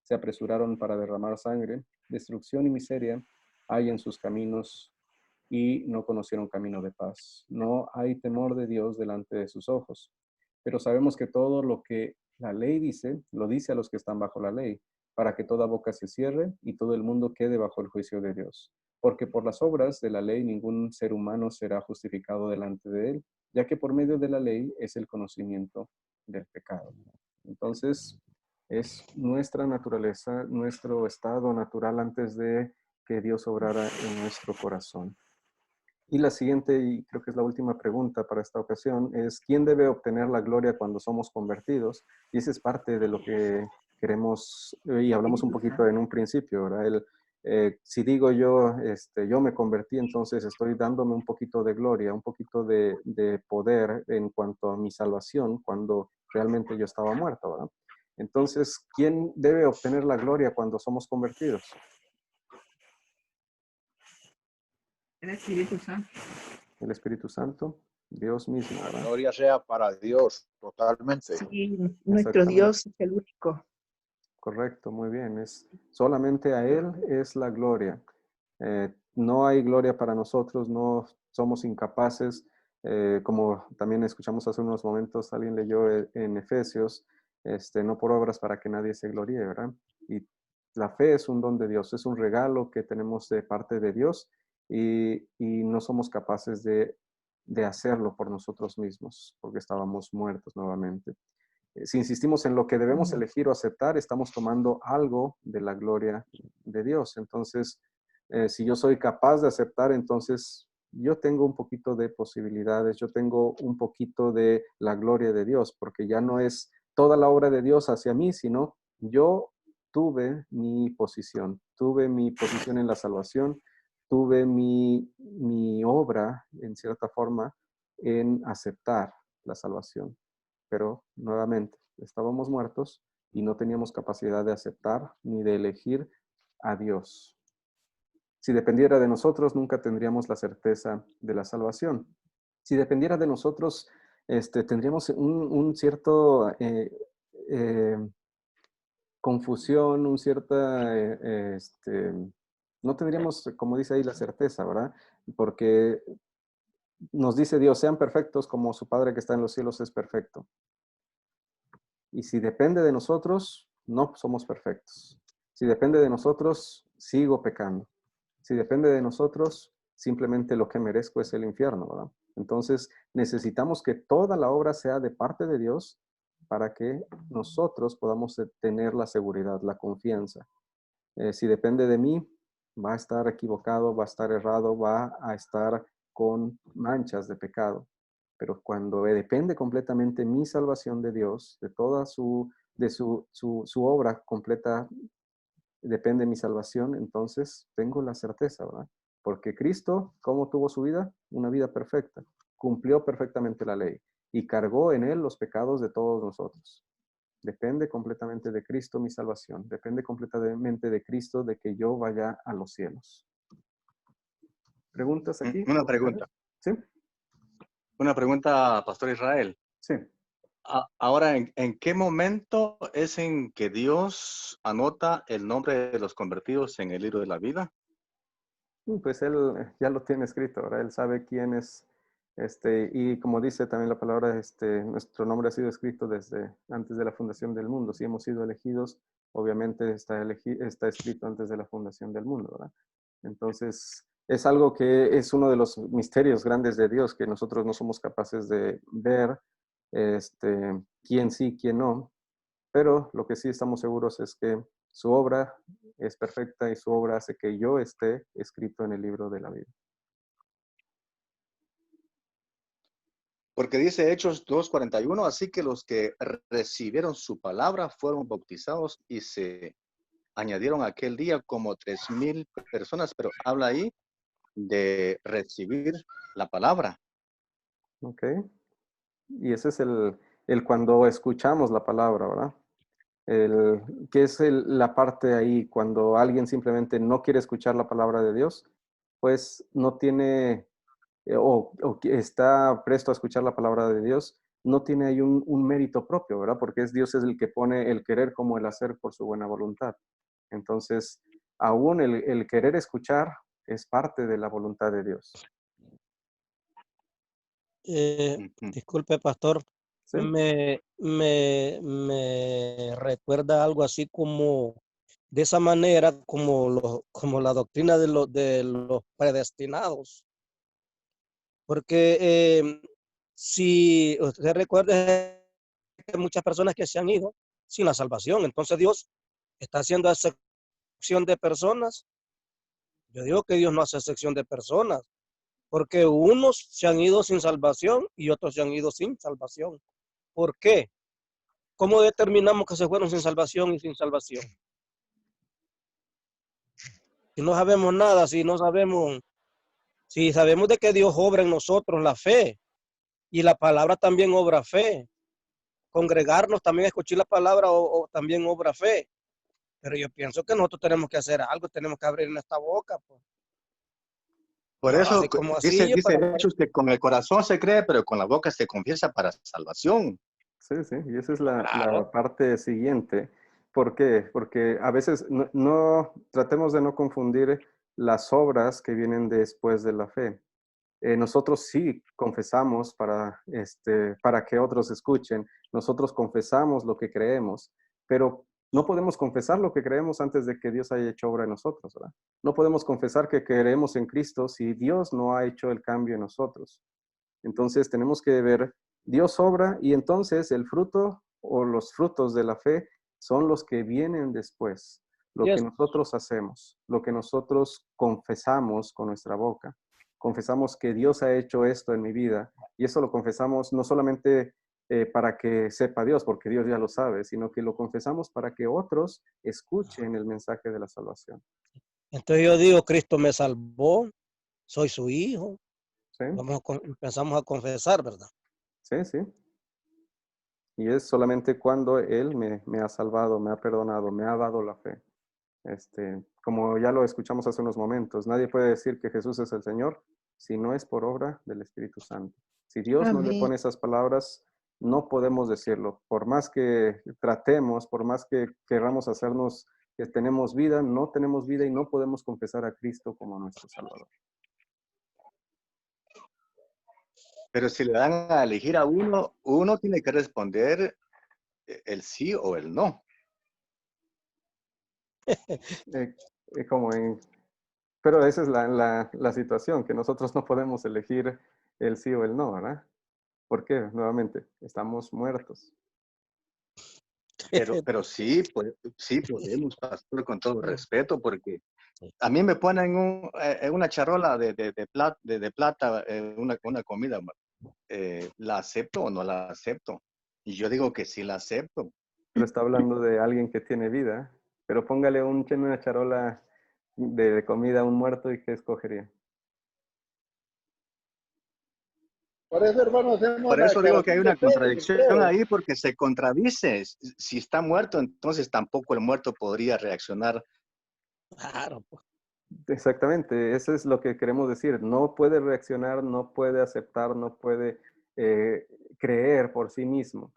se apresuraron para derramar sangre, destrucción y miseria hay en sus caminos y no conocieron camino de paz. No hay temor de Dios delante de sus ojos. Pero sabemos que todo lo que la ley dice, lo dice a los que están bajo la ley, para que toda boca se cierre y todo el mundo quede bajo el juicio de Dios. Porque por las obras de la ley ningún ser humano será justificado delante de él, ya que por medio de la ley es el conocimiento del pecado. Entonces, es nuestra naturaleza, nuestro estado natural antes de que Dios obrara en nuestro corazón. Y la siguiente, y creo que es la última pregunta para esta ocasión, es ¿quién debe obtener la gloria cuando somos convertidos? Y esa es parte de lo que queremos, y hablamos un poquito en un principio, ¿verdad? Si digo yo, yo me convertí, entonces estoy dándome un poquito de gloria, un poquito de poder en cuanto a mi salvación, cuando realmente yo estaba muerto, ¿verdad? Entonces, ¿quién debe obtener la gloria cuando somos convertidos?
El Espíritu Santo.
El Espíritu Santo, Dios mismo,
La
¿verdad?
gloria sea para Dios, totalmente.
Sí, nuestro Dios es el único.
Correcto, muy bien. Solamente a Él es la gloria. No hay gloria para nosotros, no somos incapaces. Como también escuchamos hace unos momentos, alguien leyó en Efesios, no por obras para que nadie se gloríe, ¿verdad? Y La fe es un don de Dios, es un regalo que tenemos de parte de Dios y no somos capaces de hacerlo por nosotros mismos, porque estábamos muertos nuevamente. Si insistimos en lo que debemos elegir o aceptar, estamos tomando algo de la gloria de Dios. Entonces, si yo soy capaz de aceptar, entonces yo tengo un poquito de posibilidades, yo tengo un poquito de la gloria de Dios, porque ya no es toda la obra de Dios hacia mí, sino yo tuve mi posición en la salvación, tuve mi obra, en cierta forma, en aceptar la salvación. Pero nuevamente, estábamos muertos y no teníamos capacidad de aceptar ni de elegir a Dios. Si dependiera de nosotros, nunca tendríamos la certeza de la salvación. Si dependiera de nosotros, tendríamos un cierto confusión, no tendríamos, como dice ahí, la certeza, ¿verdad? Porque nos dice Dios, sean perfectos como su Padre que está en los cielos es perfecto. Y si depende de nosotros, no somos perfectos. Si depende de nosotros, sigo pecando. Si depende de nosotros, simplemente lo que merezco es el infierno, ¿verdad? Entonces, necesitamos que toda la obra sea de parte de Dios para que nosotros podamos tener la seguridad, la confianza. Si depende de mí, va a estar equivocado, va a estar errado, va a estar con manchas de pecado. Pero cuando depende completamente mi salvación de Dios, de toda su obra completa, depende mi salvación, entonces tengo la certeza, ¿verdad? Porque Cristo, ¿cómo tuvo su vida? Una vida perfecta. Cumplió perfectamente la ley y cargó en él los pecados de todos nosotros. Depende completamente de Cristo mi salvación. Depende completamente de Cristo de que yo vaya a los cielos. ¿Preguntas aquí?
Una pregunta.
¿Sí?
Una pregunta, Pastor Israel.
Sí.
Ahora, ¿en qué momento es en que Dios anota el nombre de los convertidos en el libro de la vida?
Pues Él ya lo tiene escrito, ¿verdad? Él sabe quién es, y como dice también la palabra, nuestro nombre ha sido escrito desde antes de la fundación del mundo. Si hemos sido elegidos, obviamente está escrito antes de la fundación del mundo, ¿verdad? Entonces, es algo que es uno de los misterios grandes de Dios, que nosotros no somos capaces de ver, quién sí, quién no, pero lo que sí estamos seguros es que su obra es perfecta y su obra hace que yo esté escrito en el libro de la vida.
Porque dice Hechos 2:41, así que los que recibieron su palabra fueron bautizados y se añadieron aquel día como 3,000 personas, pero habla ahí de recibir la palabra.
Ok. Y ese es el cuando escuchamos la palabra, ¿verdad? Que es la parte ahí cuando alguien simplemente no quiere escuchar la palabra de Dios, pues no tiene, o que está presto a escuchar la palabra de Dios, no tiene ahí un mérito propio, ¿verdad? Porque Dios es el que pone el querer como el hacer por su buena voluntad. Entonces, aún el querer escuchar es parte de la voluntad de Dios.
Disculpe, pastor.
¿Sí?
Me recuerda algo así como, de esa manera, como la doctrina de los predestinados. Porque si usted recuerda que hay muchas personas que se han ido sin la salvación, entonces Dios está haciendo excepción de personas. Yo digo que Dios no hace excepción de personas, porque unos se han ido sin salvación y otros se han ido sin salvación. ¿Por qué? ¿Cómo determinamos que se fueron sin salvación y sin salvación? Si no sabemos nada, si sabemos de que Dios obra en nosotros la fe, y la palabra también obra fe. Congregarnos también, escuchar la palabra o también obra fe. Pero yo pienso que nosotros tenemos que hacer algo, tenemos que abrir nuestra boca. Pues.
Por eso
Así como
dice
así,
Hechos que con el corazón se cree, pero con la boca se confiesa para salvación.
Sí, sí, y esa es la
Claro.
parte siguiente. ¿Por qué? Porque a veces tratemos de no confundir las obras que vienen después de la fe. Nosotros sí confesamos para que otros escuchen. Nosotros confesamos lo que creemos, pero No podemos confesar lo que creemos antes de que Dios haya hecho obra en nosotros, ¿verdad? No podemos confesar que creemos en Cristo si Dios no ha hecho el cambio en nosotros. Entonces tenemos que ver, Dios obra y entonces el fruto o los frutos de la fe son los que vienen después. Lo que nosotros hacemos, lo que nosotros confesamos con nuestra boca. Confesamos que Dios ha hecho esto en mi vida y eso lo confesamos no solamente para que sepa Dios, porque Dios ya lo sabe, sino que lo confesamos para que otros escuchen el mensaje de la salvación.
Entonces yo digo, Cristo me salvó, soy su hijo.
¿Sí?
Empezamos a confesar, ¿verdad?
Sí, sí. Y es solamente cuando Él me ha salvado, me ha perdonado, me ha dado la fe. Como ya lo escuchamos hace unos momentos, nadie puede decir que Jesús es el Señor si no es por obra del Espíritu Santo. Si Dios no le pone esas palabras, no podemos decirlo. Por más que tratemos, por más que queramos hacernos que tenemos vida, no tenemos vida y no podemos confesar a Cristo como nuestro Salvador.
Pero si le dan a elegir a uno, uno tiene que responder el sí o el no.
Pero esa es la situación, que nosotros no podemos elegir el sí o el no, ¿verdad? ¿Por qué? Nuevamente, estamos muertos.
Pero sí, sí podemos, pastor, con todo respeto, porque a mí me ponen una charola de plata, una comida, ¿la acepto o no la acepto? Y yo digo que sí la acepto.
Pero está hablando de alguien que tiene vida, pero póngale una charola de comida a un muerto y ¿qué escogería?
Por eso, hermano,
Por eso digo que hay una contradicción ahí, porque se contradice. Si está muerto, entonces tampoco el muerto podría reaccionar.
Claro.
Exactamente, eso es lo que queremos decir. No puede reaccionar, no puede aceptar, no puede creer por sí mismo.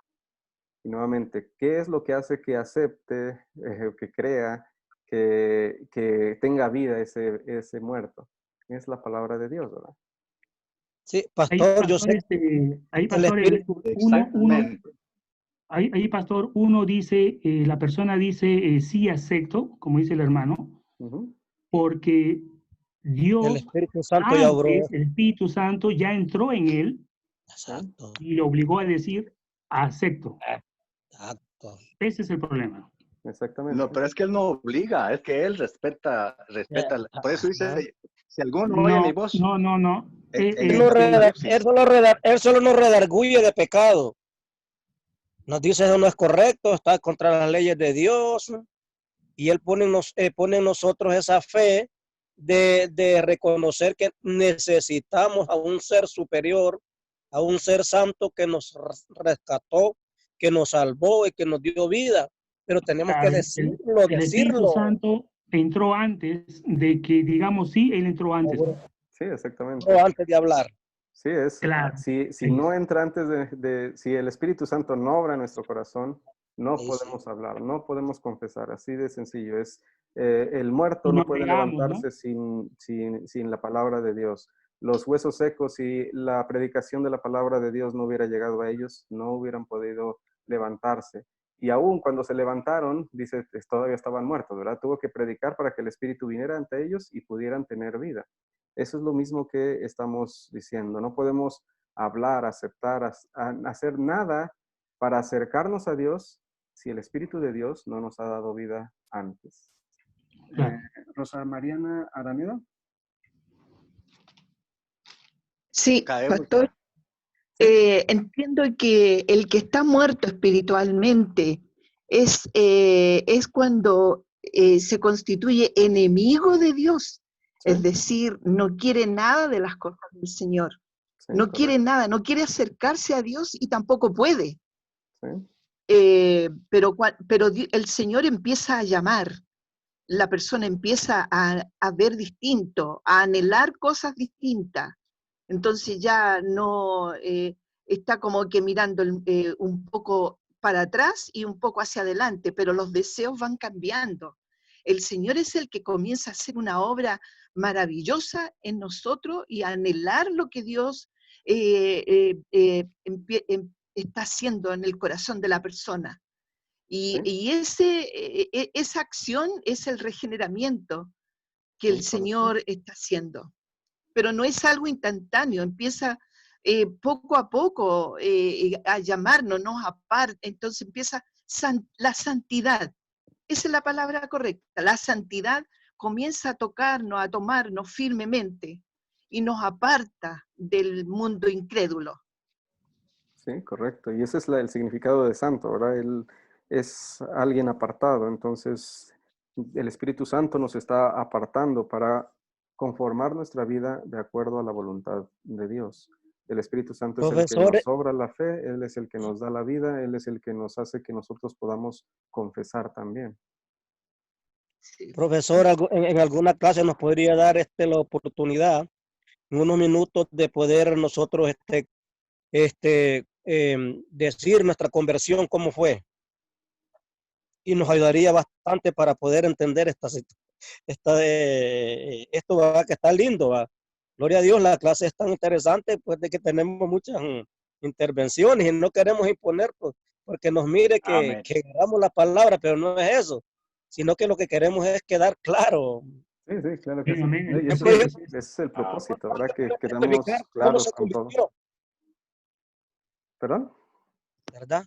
Y nuevamente, ¿qué es lo que hace que acepte, que crea, que tenga vida ese muerto? Es la palabra de Dios, ¿verdad?
Sí, pastor, yo sé.
Ahí, pastor, pastor, uno dice, la persona dice, sí acepto, como dice el hermano, porque Dios,
el Espíritu Santo ya obró.
El Espíritu Santo ya entró en él.
Exacto.
Y le obligó a decir, acepto.
Exacto.
Ese es el problema.
Exactamente.
No, pero es que él no obliga, es que él respeta. Por eso dice, si alguno oye mi voz.
No.
Él solo nos redarguye de pecado. Nos dice eso no es correcto, está contra las leyes de Dios. Y él pone en nosotros esa fe de reconocer que necesitamos a un ser superior, a un ser santo que nos rescató, que nos salvó y que nos dio vida. Pero tenemos que decirlo,
el Espíritu Santo entró antes de que digamos sí, él entró antes.
Sí, exactamente.
O antes de hablar.
Sí, es.
Claro.
Si no entra antes si el Espíritu Santo no obra en nuestro corazón, no podemos hablar, no podemos confesar, así de sencillo. Es el muerto no puede levantarse, ¿no? sin la palabra de Dios. Los huesos secos, si la predicación de la palabra de Dios no hubiera llegado a ellos, no hubieran podido levantarse. Y aún cuando se levantaron, dice, todavía estaban muertos, ¿verdad? Tuvo que predicar para que el Espíritu viniera ante ellos y pudieran tener vida. Eso es lo mismo que estamos diciendo. No podemos hablar, aceptar, hacer nada para acercarnos a Dios si el Espíritu de Dios no nos ha dado vida antes. Rosa Mariana Araneda.
Sí, pastor. Entiendo que el que está muerto espiritualmente es cuando se constituye enemigo de Dios. Sí. Es decir, no quiere nada de las cosas del Señor. Sí, no quiere nada, no quiere acercarse a Dios y tampoco puede. Sí. Pero el Señor empieza a llamar, la persona empieza a ver distinto, a anhelar cosas distintas. Entonces ya no está como que mirando un poco para atrás y un poco hacia adelante, pero los deseos van cambiando. El Señor es el que comienza a hacer una obra maravillosa en nosotros y a anhelar lo que Dios está haciendo en el corazón de la persona. Y,
Sí.
esa acción es el regeneramiento que
Sí,
el
correcto.
Señor está haciendo. Pero no es algo instantáneo, empieza poco a poco a llamarnos, nos aparte, entonces empieza la santidad. Esa es la palabra correcta. La santidad comienza a tocarnos, a tomarnos firmemente y nos aparta del mundo incrédulo.
Sí, correcto. Y ese es el significado de santo, ¿verdad? Él es alguien apartado. Entonces, el Espíritu Santo nos está apartando para conformar nuestra vida de acuerdo a la voluntad de Dios. El Espíritu Santo es el que
Profesor,
nos sobra la fe, Él es el que nos da la vida, Él es el que nos hace que nosotros podamos confesar también.
Sí.
profesor, en alguna clase nos podría dar la oportunidad, en unos minutos, de poder nosotros decir nuestra conversión, cómo fue. Y nos ayudaría bastante para poder entender esto, ¿va? Que está lindo, ¿va? Gloria a Dios, la clase es tan interesante, pues, de que tenemos muchas intervenciones y no queremos imponer, pues, porque nos mire
Amén.
que agarramos la palabra, pero no es eso, sino que lo que queremos es quedar claro.
Sí, sí, claro que sí.
Amén.
Y ese,
Ejemplo,
ese es el
Ah,
propósito, ¿verdad? Que
yo
quedamos
testificar cómo se
claros con todo.
convirtió,
¿Perdón?
¿verdad?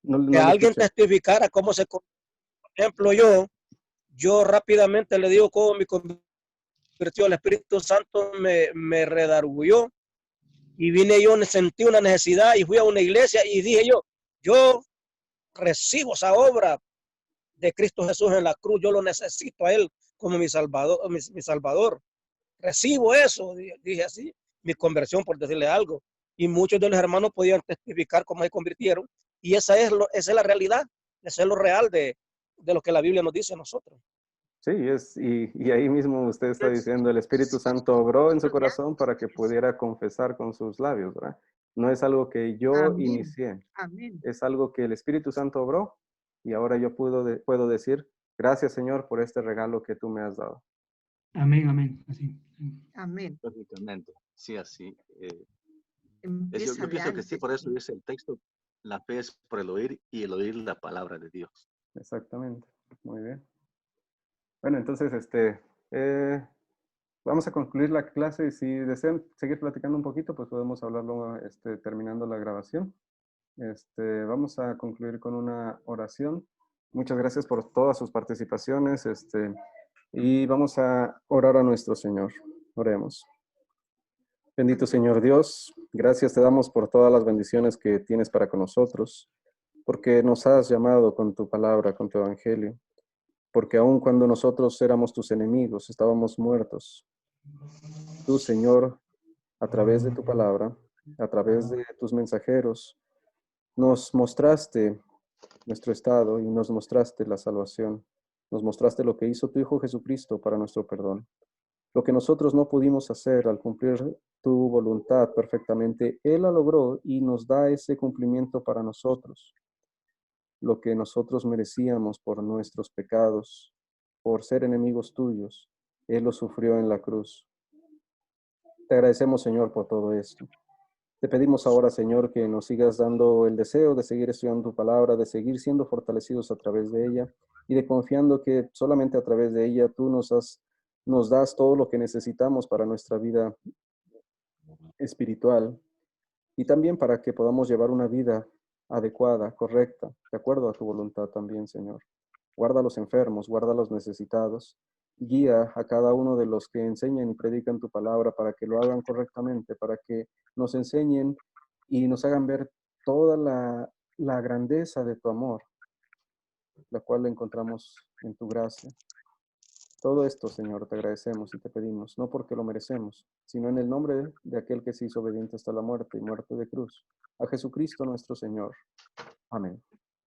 No,
Que
no le
alguien
escuché.
testificara cómo se convirtió. Por ejemplo, yo rápidamente le digo cómo me convirtió. El Espíritu Santo me redarguyó y vine yo, sentí una necesidad y fui a una iglesia y dije yo recibo esa obra de Cristo Jesús en la cruz, yo lo necesito a Él como mi Salvador, mi Salvador. Recibo eso, dije así, mi conversión, por decirle algo. Y muchos de los hermanos podían testificar cómo se convirtieron. Y esa es la realidad, esa es lo real de lo que la Biblia nos dice a nosotros.
Sí, y ahí mismo usted está diciendo, el Espíritu Santo obró en su corazón para que pudiera confesar con sus labios, ¿verdad? No es algo que yo
Amén.
inicié,
Amén.
es algo que el Espíritu Santo obró y ahora yo puedo decir, gracias Señor por este regalo que tú me has dado.
Amén, amén. Así.
Amén.
Lógicamente, sí, así. Yo
Empieza de
pienso que sí,
antes.
por eso dice el texto, la fe es por el oír y el oír la palabra de Dios.
Exactamente, muy bien. Bueno, entonces, vamos a concluir la clase y si desean seguir platicando un poquito, pues podemos hablarlo terminando la grabación. Vamos a concluir con una oración. Muchas gracias por todas sus participaciones, y vamos a orar a nuestro Señor. Oremos. Bendito Señor Dios, gracias te damos por todas las bendiciones que tienes para con nosotros, porque nos has llamado con tu palabra, con tu evangelio, porque aun cuando nosotros éramos tus enemigos, estábamos muertos. Tú, Señor, a través de tu palabra, a través de tus mensajeros, nos mostraste nuestro estado y nos mostraste la salvación. Nos mostraste lo que hizo tu Hijo Jesucristo para nuestro perdón. Lo que nosotros no pudimos hacer al cumplir tu voluntad perfectamente, Él lo logró y nos da ese cumplimiento para nosotros. Lo que nosotros merecíamos por nuestros pecados, por ser enemigos tuyos, Él lo sufrió en la cruz. Te agradecemos, Señor, por todo esto. Te pedimos ahora, Señor, que nos sigas dando el deseo de seguir estudiando tu palabra, de seguir siendo fortalecidos a través de ella y de confiando que solamente a través de ella tú nos das todo lo que necesitamos para nuestra vida espiritual y también para que podamos llevar una vida adecuada, correcta, de acuerdo a tu voluntad también, Señor. Guarda a los enfermos, guarda a los necesitados, guía a cada uno de los que enseñan y predican tu palabra para que lo hagan correctamente, para que nos enseñen y nos hagan ver toda la grandeza de tu amor, la cual encontramos en tu gracia. Todo esto, Señor, te agradecemos y te pedimos, no porque lo merecemos, sino en el nombre de aquel que se hizo obediente hasta la muerte y muerte de cruz, a Jesucristo nuestro Señor. Amén.